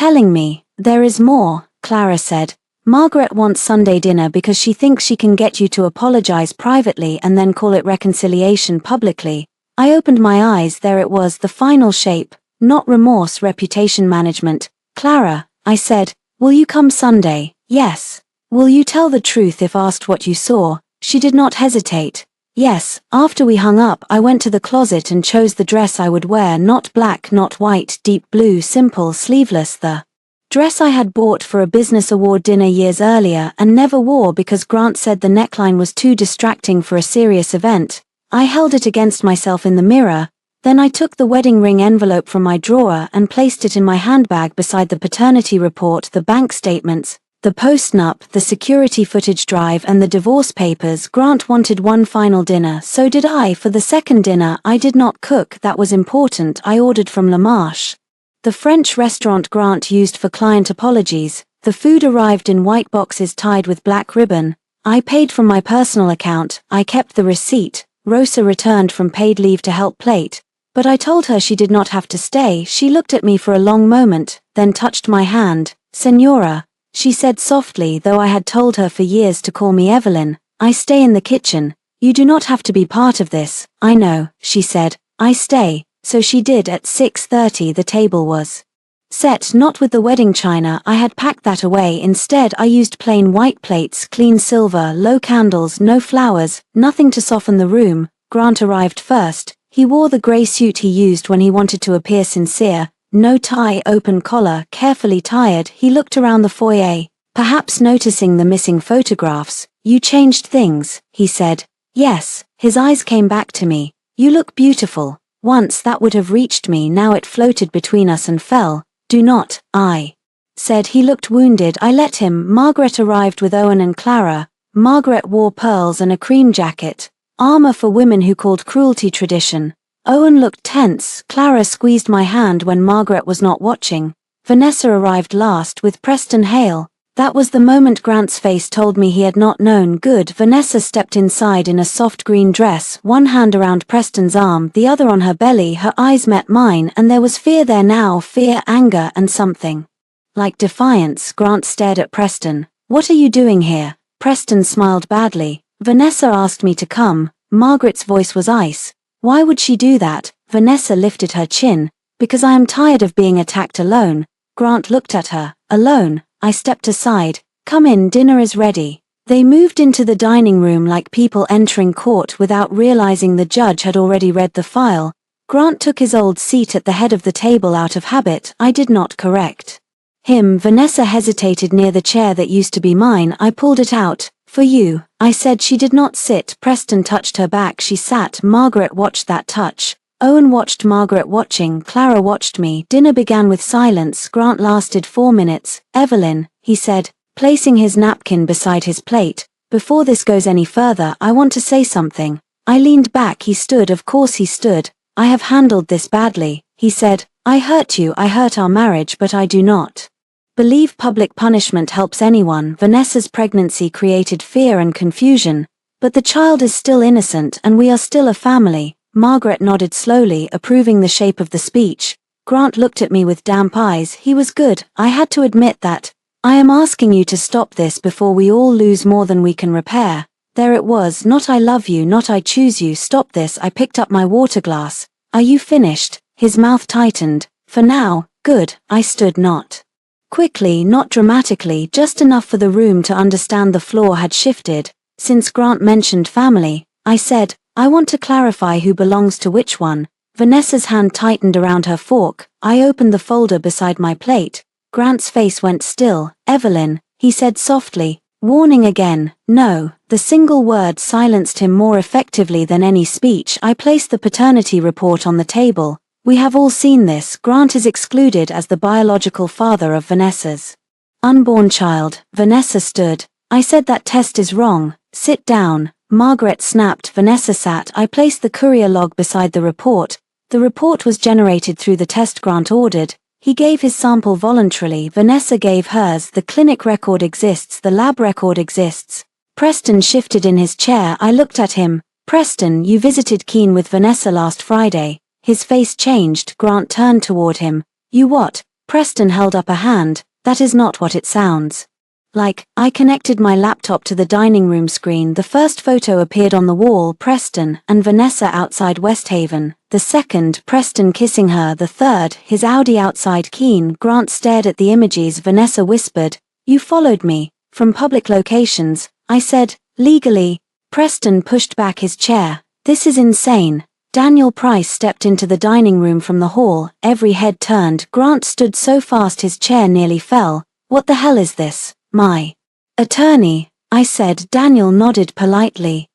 telling me, there is more, Clara said. Margaret wants Sunday dinner because she thinks she can get you to apologize privately and then call it reconciliation publicly. I opened my eyes, there it was, the final shape, not remorse, reputation management. Clara, I said, will you come Sunday? Yes. Will you tell the truth if asked what you saw? She did not hesitate. Yes. After we hung up, I went to the closet and chose the dress I would wear, not black, not white, deep blue, simple, sleeveless, the dress I had bought for a business award dinner years earlier and never wore because Grant said the neckline was too distracting for a serious event. I held it against myself in the mirror, then I took the wedding ring envelope from my drawer and placed it in my handbag beside the paternity report, the bank statements, the postnup, the security footage drive and the divorce papers. Grant wanted one final dinner, so did I. For the second dinner I did not cook, that was important. I ordered from La Marche, the French restaurant Grant used for client apologies. The food arrived in white boxes tied with black ribbon. I paid from my personal account. I kept the receipt. Rosa returned from paid leave to help plate, but I told her she did not have to stay. She looked at me for a long moment, then touched my hand. Senora, she said softly, though I had told her for years to call me Evelyn. I stay in the kitchen. You do not have to be part of this. I know, she said. I stay. So she did. At 6:30 the table was set, not with the wedding china. I had packed that away. Instead I used plain white plates, clean silver, low candles, no flowers, nothing to soften the room. Grant arrived first. He wore the grey suit he used when he wanted to appear sincere. No tie, open collar, carefully tied. He looked around the foyer, perhaps noticing the missing photographs. You changed things, he said. Yes. His eyes came back to me. You look beautiful. Once that would have reached me, now it floated between us and fell. Do not, I said. He looked wounded. I let him. Margaret arrived with Owen and Clara. Margaret wore pearls and a cream jacket, armor for women who called cruelty tradition. Owen looked tense. Clara squeezed my hand when Margaret was not watching. Vanessa arrived last with Preston Hale. That was the moment Grant's face told me he had not known. Good. Vanessa stepped inside in a soft green dress, one hand around Preston's arm, the other on her belly. Her eyes met mine, and there was fear there now, fear, anger, and something like defiance. Grant stared at Preston. What are you doing here? Preston smiled badly. Vanessa asked me to come. Margaret's voice was ice. Why would she do that? Vanessa lifted her chin. Because I am tired of being attacked alone. Grant looked at her. Alone? I stepped aside. Come in, dinner is ready. They moved into the dining room like people entering court without realizing the judge had already read the file. Grant took his old seat at the head of the table out of habit. I did not correct him. Vanessa hesitated near the chair that used to be mine. I pulled it out. For you, I said. She did not sit. Preston touched her back. She sat. Margaret watched that touch. Owen watched Margaret watching. Clara watched me. Dinner began with silence. Grant lasted 4 minutes. Evelyn, he said, placing his napkin beside his plate. Before this goes any further, I want to say something. I leaned back. He stood. Of course he stood. I have handled this badly, he said. I hurt you. I hurt our marriage, but I do not believe public punishment helps anyone. Vanessa's pregnancy created fear and confusion, but the child is still innocent and we are still a family. Margaret nodded slowly, approving the shape of the speech. Grant looked at me with damp eyes. He was good. I had to admit that. I am asking you to stop this before we all lose more than we can repair. There it was. Not I love you, not I choose you. Stop this. I picked up my water glass. Are you finished? His mouth tightened. For now. Good. I stood, not quickly, not dramatically, just enough for the room to understand the floor had shifted. Since Grant mentioned family, I said, I want to clarify who belongs to which one. Vanessa's hand tightened around her fork. I opened the folder beside my plate. Grant's face went still. Evelyn, he said softly, warning again. No, the single word silenced him more effectively than any speech. I placed the paternity report on the table. We have all seen this. Grant is excluded as the biological father of Vanessa's unborn child. Vanessa stood. I said that test is wrong. Sit down. Margaret snapped. Vanessa sat. I placed the courier log beside the report. The report was generated through the test Grant ordered. He gave his sample voluntarily. Vanessa gave hers. The clinic record exists. The lab record exists. Preston shifted in his chair. I looked at him. Preston, you visited Keene with Vanessa last Friday. His face changed. Grant turned toward him. You what? Preston held up a hand. That is not what it sounds like. I connected my laptop to the dining room screen. The first photo appeared on the wall, Preston and Vanessa outside West Haven. The second, Preston kissing her. The third, his Audi outside Keene. Grant stared at the images. Vanessa whispered, "You followed me from public locations." I said, "Legally." Preston pushed back his chair. "This is insane." Daniel Price stepped into the dining room from the hall. Every head turned. Grant stood so fast his chair nearly fell. "What the hell is this?" "My attorney," I said. Daniel nodded politely.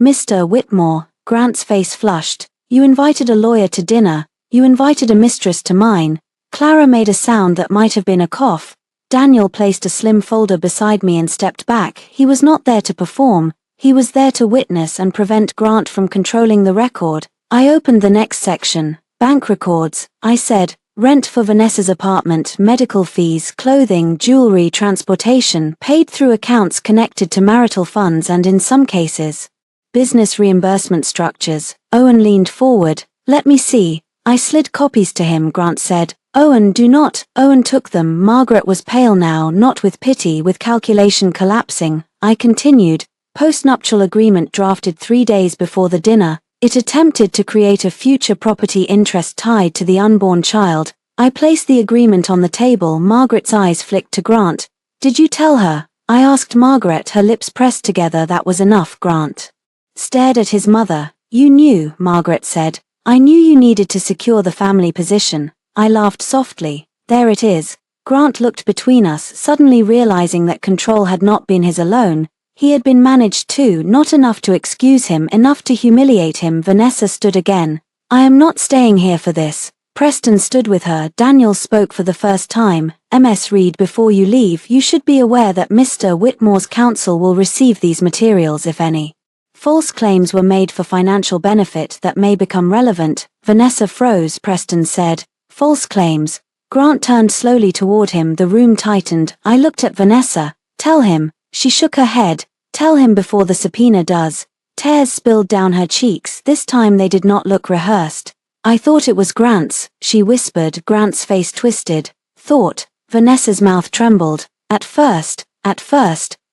"Mr. Whitmore." Grant's face flushed. "You invited a lawyer to dinner. You invited a mistress to mine." Clara made a sound that might have been a cough. Daniel placed a slim folder beside me and stepped back. He was not there to perform. He was there to witness and prevent Grant from controlling the record. I opened the next section. Bank records. I said, "Rent for Vanessa's apartment, medical fees, clothing, jewelry, transportation, paid through accounts connected to marital funds and in some cases, business reimbursement structures." Owen leaned forward. "Let me see." I slid copies to him. Grant said, "Owen, do not." Owen took them. Margaret was pale now, not with pity, with calculation collapsing. I continued. Postnuptial agreement drafted 3 days before the dinner. It attempted to create a future property interest tied to the unborn child. I placed the agreement on the table. Margaret's eyes flicked to Grant. "Did you tell her?" I asked Margaret, her lips pressed together. "That was enough." Grant stared at his mother. "You knew," Margaret said. "I knew you needed to secure the family position." I laughed softly. "There it is." Grant looked between us, suddenly realizing that control had not been his alone. He had been managed too, not enough to excuse him, enough to humiliate him. Vanessa stood again. "I am not staying here for this." Preston stood with her. Daniel spoke for the first time. "Ms. Reed, before you leave, you should be aware that Mr. Whitmore's counsel will receive these materials if any false claims were made for financial benefit that may become relevant." Vanessa froze. Preston said, "False claims." Grant turned slowly toward him. The room tightened. I looked at Vanessa. "Tell him." She shook her head. "Tell him before the subpoena does." Tears spilled down her cheeks. This time they did not look rehearsed. "I thought it was Grant's," she whispered. Grant's face twisted. "Thought." Vanessa's mouth trembled. At first.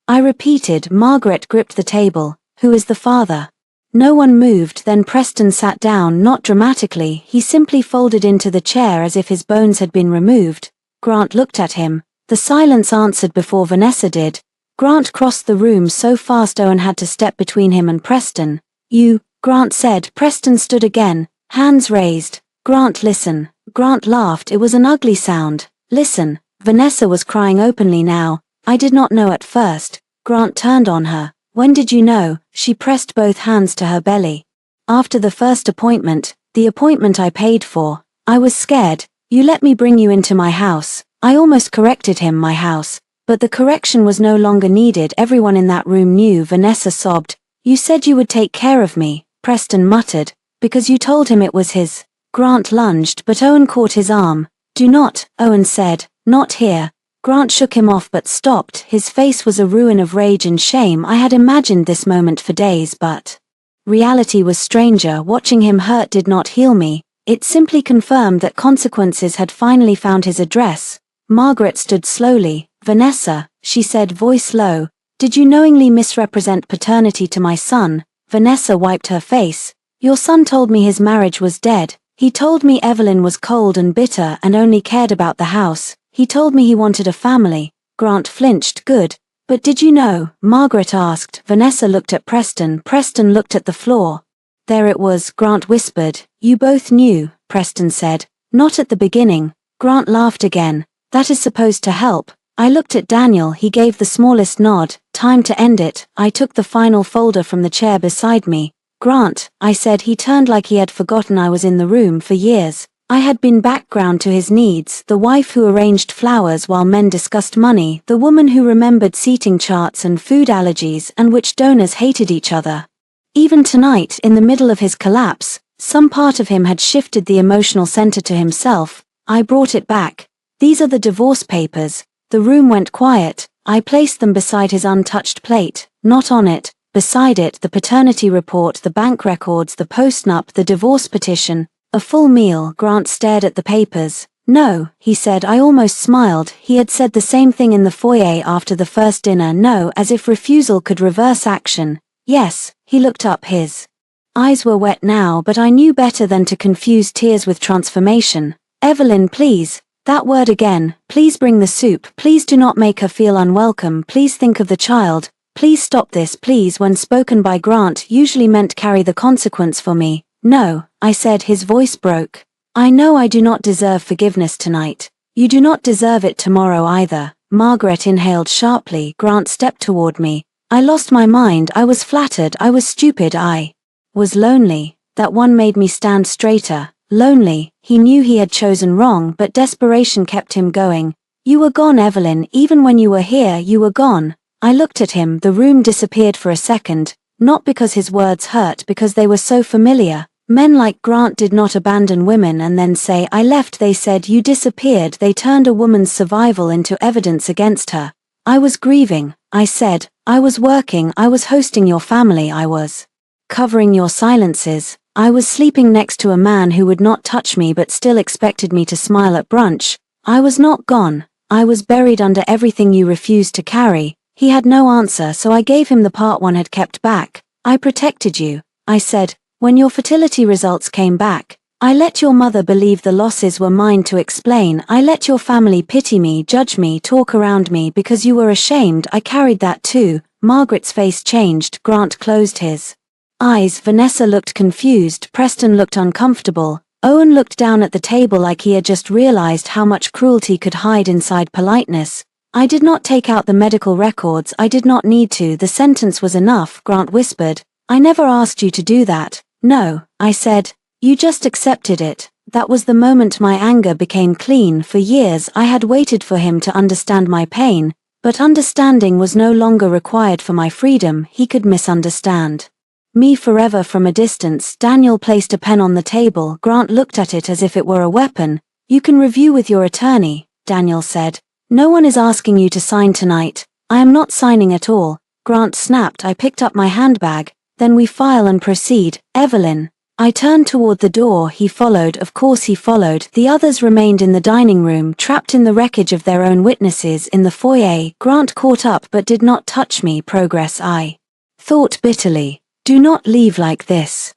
I repeated. Margaret gripped the table. "Who is the father?" No one moved. Then Preston sat down, not dramatically. He simply folded into the chair as if his bones had been removed. Grant looked at him. The silence answered before Vanessa did. Grant crossed the room so fast Owen had to step between him and Preston. "You," Grant said. Preston stood again, hands raised. "Grant, listen." Grant laughed. It was an ugly sound. "Listen." Vanessa was crying openly now. "I did not know at first." Grant turned on her. "When did you know?" She pressed both hands to her belly. "After the first appointment, the appointment I paid for. I was scared. You let me bring you into my house." I almost corrected him, "my house." But the correction was no longer needed. Everyone in that room knew. Vanessa sobbed. "You said you would take care of me," Preston muttered. "Because you told him it was his." Grant lunged, but Owen caught his arm. "Do not," Owen said. "Not here." Grant shook him off but stopped. His face was a ruin of rage and shame. I had imagined this moment for days, but reality was stranger. Watching him hurt did not heal me. It simply confirmed that consequences had finally found his address. Margaret stood slowly. "Vanessa," she said, voice low, "did you knowingly misrepresent paternity to my son?" Vanessa wiped her face. "Your son told me his marriage was dead. He told me Evelyn was cold and bitter and only cared about the house. He told me he wanted a family." Grant flinched. "Good. But did you know?" Margaret asked. Vanessa looked at Preston. Preston looked at the floor. "There it was," Grant whispered. "You both knew," Preston said. "Not at the beginning." Grant laughed again. "That is supposed to help." I looked at Daniel. He gave the smallest nod. "Time to end it." I took the final folder from the chair beside me. "Grant," I said. He turned like he had forgotten I was in the room. For years, I had been background to his needs, the wife who arranged flowers while men discussed money, the woman who remembered seating charts and food allergies and which donors hated each other. Even tonight, in the middle of his collapse, some part of him had shifted the emotional center to himself. I brought it back. "These are the divorce papers." The room went quiet. I placed them beside his untouched plate. Not on it, beside it, the paternity report, the bank records, the postnup, the divorce petition. A full meal. Grant stared at the papers. No, he said. I almost smiled. He had said the same thing in the foyer after the first dinner. No, as if refusal could reverse action. Yes, he looked up. His eyes were wet now, but I knew better than to confuse tears with transformation. Evelyn, please. That word again. Please bring the soup. Please do not make her feel unwelcome. Please think of the child. Please stop this. Please, when spoken by Grant, usually meant carry the consequence for me. No, I said. His voice broke. I know I do not deserve forgiveness tonight. You do not deserve it tomorrow either. Margaret inhaled sharply. Grant stepped toward me. I lost my mind. I was flattered. I was stupid. I was lonely. That one made me stand straighter. Lonely. He knew he had chosen wrong, but desperation kept him going. You were gone, Evelyn. Even when you were here, you were gone. I looked at him. The room disappeared for a second, not because his words hurt, because they were so familiar. Men like Grant did not abandon women and then say, I left. They said, you disappeared. They turned a woman's survival into evidence against her. I was grieving, I said. I was working. I was hosting your family. I was covering your silences. I was sleeping next to a man who would not touch me but still expected me to smile at brunch. I was not gone. I was buried under everything you refused to carry. He had no answer, so I gave him the part one had kept back. I protected you, I said. When your fertility results came back, I let your mother believe the losses were mine to explain. I let your family pity me, judge me, talk around me because you were ashamed. I carried that too. Margaret's face changed. Grant closed his eyes. Vanessa looked confused. Preston looked uncomfortable. Owen looked down at the table like he had just realized how much cruelty could hide inside politeness. I did not take out the medical records. I did not need to. The sentence was enough, Grant whispered. I never asked you to do that. No, I said. You just accepted it. That was the moment my anger became clean. For years I had waited for him to understand my pain, but understanding was no longer required for my freedom. He could misunderstand me forever from a distance. Daniel placed a pen on the table. Grant looked at it as if it were a weapon. You can review with your attorney, Daniel said. No one is asking you to sign tonight. I am not signing at all. Grant snapped. I picked up my handbag. Then we file and proceed. Evelyn. I turned toward the door. He followed. Of course he followed. The others remained in the dining room, trapped in the wreckage of their own witnesses in the foyer. Grant caught up but did not touch me. Progress, I thought bitterly. Do not leave like this.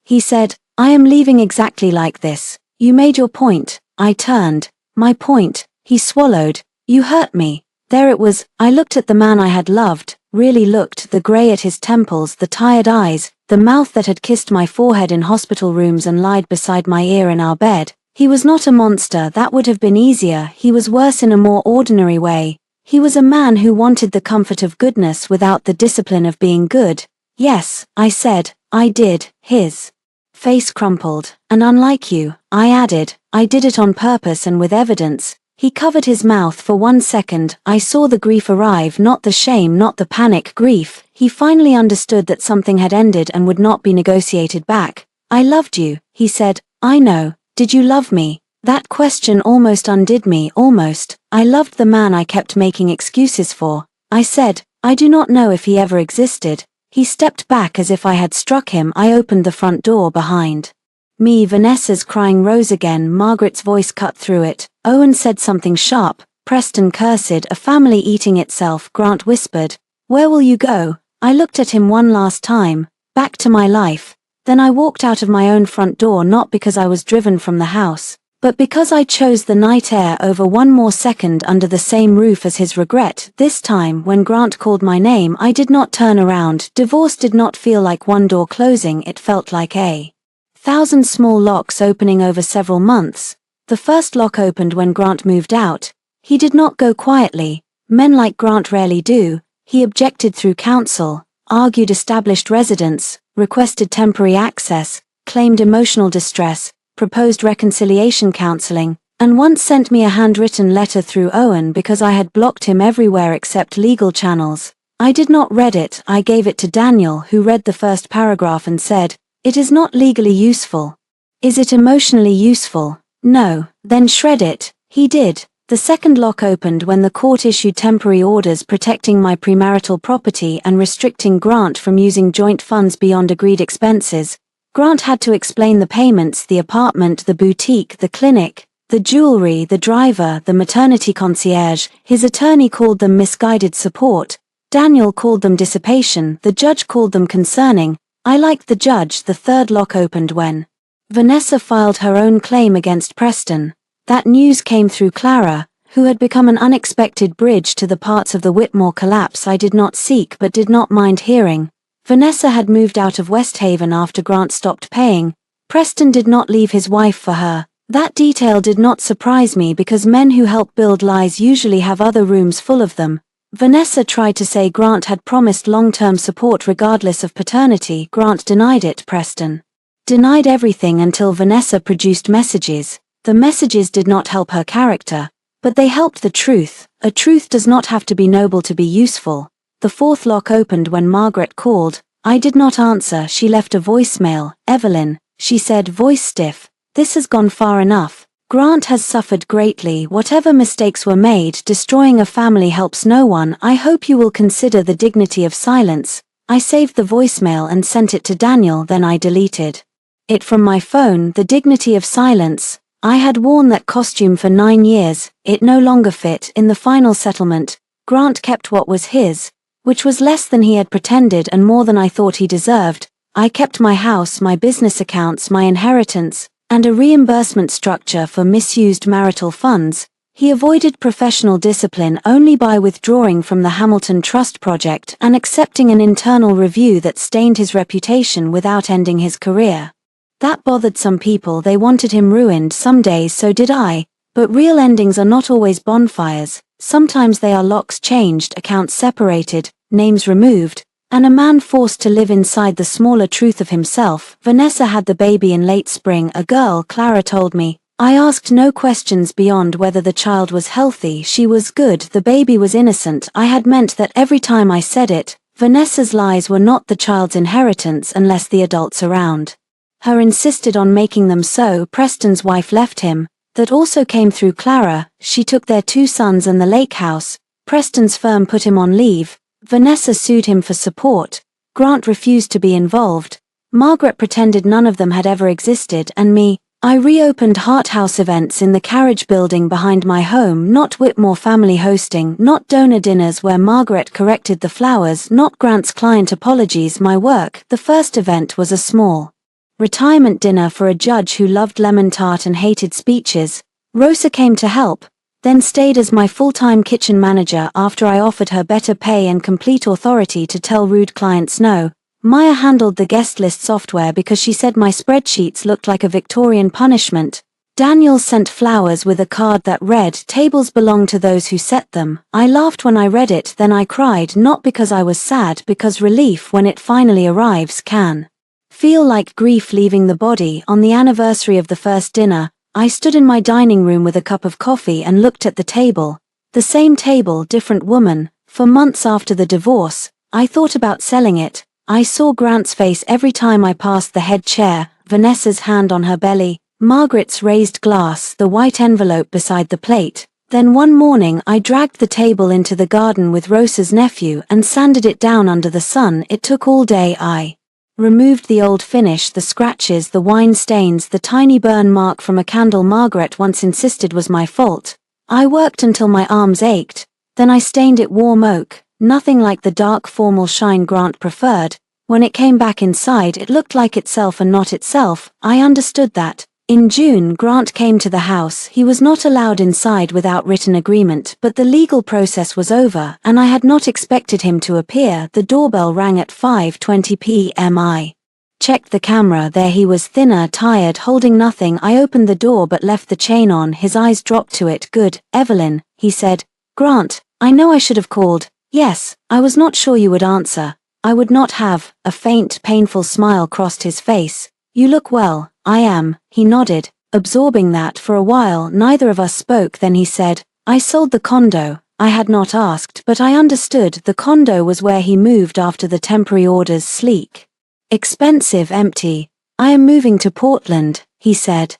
He said, I am leaving exactly like this. You made your point. I turned. My point. He swallowed. You hurt me. There it was. I looked at the man I had loved, really looked, the grey at his temples, the tired eyes, the mouth that had kissed my forehead in hospital rooms and lied beside my ear in our bed. He was not a monster. That would have been easier. He was worse in a more ordinary way. He was a man who wanted the comfort of goodness without the discipline of being good. Yes, I said, I did. His face crumpled. And unlike you, I added, I did it on purpose and with evidence. He covered his mouth for 1 second. I saw the grief arrive, not the shame, not the panic. Grief. He finally understood that something had ended and would not be negotiated back. I loved you, he said. I know. Did you love me? That question almost undid me, almost. I loved the man I kept making excuses for. I said, I do not know if he ever existed. He stepped back as if I had struck him. I opened the front door behind me. Vanessa's crying rose again. Margaret's voice cut through it. Owen said something sharp. Preston cursed. A family eating itself. Grant whispered, where will you go? I looked at him one last time. Back to my life. Then I walked out of my own front door, not because I was driven from the house, but because I chose the night air over one more second under the same roof as his regret. This time, when Grant called my name, I did not turn around. Divorce did not feel like one door closing. It felt like 1,000 small locks opening over several months. The first lock opened when Grant moved out. He did not go quietly. Men like Grant rarely do. He objected through counsel, argued established residence, requested temporary access, claimed emotional distress, proposed reconciliation counseling, and once sent me a handwritten letter through Owen because I had blocked him everywhere except legal channels. I did not read it. I gave it to Daniel, who read the first paragraph and said, it is not legally useful. Is it emotionally useful? No. Then shred it. He did. The second lock opened when the court issued temporary orders protecting my premarital property and restricting Grant from using joint funds beyond agreed expenses. Grant had to explain the payments, the apartment, the boutique, the clinic. The jewelry, the driver, the maternity concierge, his attorney called them misguided support. Daniel called them dissipation, the judge called them concerning. I liked the judge. The third lock opened when Vanessa filed her own claim against Preston. That news came through Clara, who had become an unexpected bridge to the parts of the Whitmore collapse I did not seek but did not mind hearing. Vanessa had moved out of West Haven after Grant stopped paying. Preston did not leave his wife for her. That detail did not surprise me because men who help build lies usually have other rooms full of them. Vanessa tried to say Grant had promised long-term support regardless of paternity. Grant denied it. Preston denied everything until Vanessa produced messages. The messages did not help her character, but they helped the truth. A truth does not have to be noble to be useful. The fourth lock opened when Margaret called. I did not answer. She left a voicemail. Evelyn, she said, voice stiff. This has gone far enough. Grant has suffered greatly. Whatever mistakes were made, destroying a family helps no one. I hope you will consider the dignity of silence. I saved the voicemail and sent it to Daniel, then I deleted it from my phone. The dignity of silence. I had worn that costume for 9 years. It no longer fit. In the final settlement, Grant kept what was his, which was less than he had pretended and more than I thought he deserved. I kept my house, my business accounts, my inheritance, and a reimbursement structure for misused marital funds. He avoided professional discipline only by withdrawing from the Hamilton Trust project and accepting an internal review that stained his reputation without ending his career. That bothered some people. They wanted him ruined. Some days so did I, but real endings are not always bonfires. Sometimes they are locks changed, accounts separated, names removed, and a man forced to live inside the smaller truth of himself. Vanessa had the baby in late spring, a girl, Clara told me. I asked no questions beyond whether the child was healthy. She was good, the baby was innocent. I had meant that every time I said it. Vanessa's lies were not the child's inheritance unless the adults around her insisted on making them so. Preston's wife left him. That also came through Clara. She took their 2 sons and the lake house. Preston's firm put him on leave. Vanessa sued him for support. Grant refused to be involved. Margaret pretended none of them had ever existed, and me, I reopened Heart House events in the carriage building behind my home, not Whitmore family hosting, not donor dinners where Margaret corrected the flowers, not Grant's client apologies. My work. The first event was a small retirement dinner for a judge who loved lemon tart and hated speeches. Rosa came to help, then stayed as my full-time kitchen manager after I offered her better pay and complete authority to tell rude clients no. Maya handled the guest list software because she said my spreadsheets looked like a Victorian punishment. Daniel sent flowers with a card that read, "Tables belong to those who set them." I laughed when I read it, then I cried, not because I was sad, because relief when it finally arrives can feel like grief leaving the body. On the anniversary of the first dinner, I stood in my dining room with a cup of coffee and looked at the table. The same table, different woman. For months after the divorce, I thought about selling it. I saw Grant's face every time I passed the head chair, Vanessa's hand on her belly, Margaret's raised glass, the white envelope beside the plate. Then one morning I dragged the table into the garden with Rosa's nephew and sanded it down under the sun. It took all day. I removed the old finish, the scratches, the wine stains, the tiny burn mark from a candle Margaret once insisted was my fault. I worked until my arms ached. Then I stained it warm oak, nothing like the dark formal shine Grant preferred. When it came back inside, it looked like itself and not itself. I understood that. In June, Grant came to the house. He was not allowed inside without written agreement, but the legal process was over, and I had not expected him to appear. The doorbell rang at 5:20 p.m. I checked the camera. There he was, thinner, tired, holding nothing. I opened the door but left the chain on. His eyes dropped to it. "Good, Evelyn," he said. "Grant, I know I should have called." "Yes, I was not sure you would answer." "I would not have." A faint, painful smile crossed his face. "You look well." "I am," he nodded, absorbing that. For a while neither of us spoke. Then he said, "I sold the condo." I had not asked, but I understood. The condo was where he moved after the temporary orders. Sleek, expensive, empty. "I am moving to Portland," he said.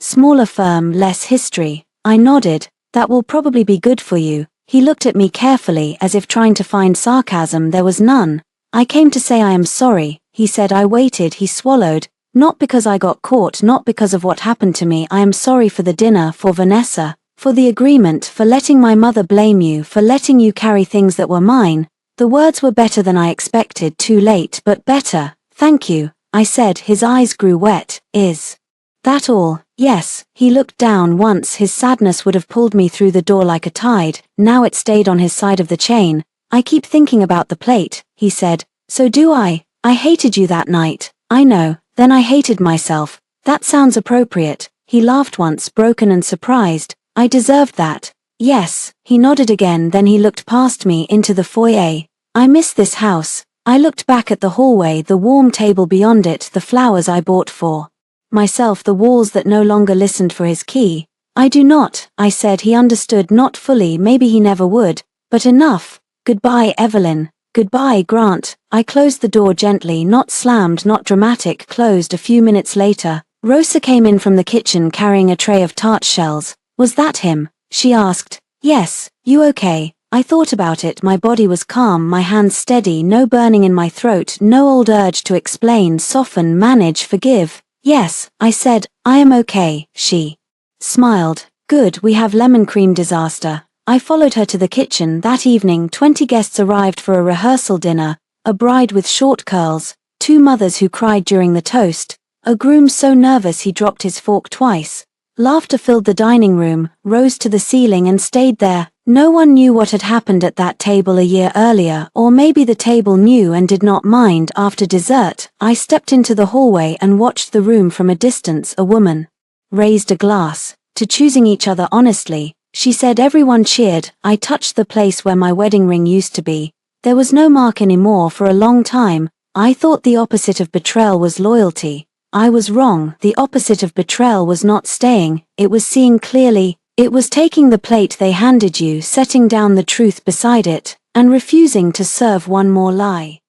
"Smaller firm, less history." I nodded. "That will probably be good for you." He looked at me carefully, as if trying to find sarcasm. There was none. "I came to say I am sorry," he said. I waited. He swallowed. Not because I got caught, not because of what happened to me. I am sorry for the dinner, for Vanessa, for the agreement, for letting my mother blame you, for letting you carry things that were mine. The words were better than I expected, too late, but better. Thank you, I said. His eyes grew wet. Is that all? Yes. He looked down. Once his sadness would have pulled me through the door like a tide, now it stayed on his side of the chain. I keep thinking about the plate, he said. So do I. I hated you that night. I know. Then I hated myself. That sounds appropriate. He laughed once, broken and surprised. I deserved that. Yes. He nodded again, then he looked past me into the foyer. I miss this house. I looked back at the hallway, the warm table beyond it, the flowers I bought for myself, the walls that no longer listened for his key. I do not, I said. He understood, not fully, maybe he never would, but enough. Goodbye, Evelyn. Goodbye, Grant. I closed the door gently, not slammed, not dramatic, closed. A few minutes later, Rosa came in from the kitchen carrying a tray of tart shells. Was that him? She asked. Yes. You okay? I thought about it. My body was calm, my hands steady, no burning in my throat, no old urge to explain, soften, manage, forgive. Yes, I said, I am okay. She smiled. Good, we have lemon cream disaster. I followed her to the kitchen. That evening 20 guests arrived for a rehearsal dinner, a bride with short curls, 2 mothers who cried during the toast, a groom so nervous he dropped his fork twice. Laughter filled the dining room, rose to the ceiling and stayed there. No one knew what had happened at that table a year earlier, or maybe the table knew and did not mind. After dessert, I stepped into the hallway and watched the room from a distance. A woman raised a glass to choosing each other honestly. She said. Everyone cheered. I touched the place where my wedding ring used to be. There was no mark anymore. For a long time, I thought the opposite of betrayal was loyalty. I was wrong. The opposite of betrayal was not staying, it was seeing clearly. It was taking the plate they handed you, setting down the truth beside it, and refusing to serve one more lie.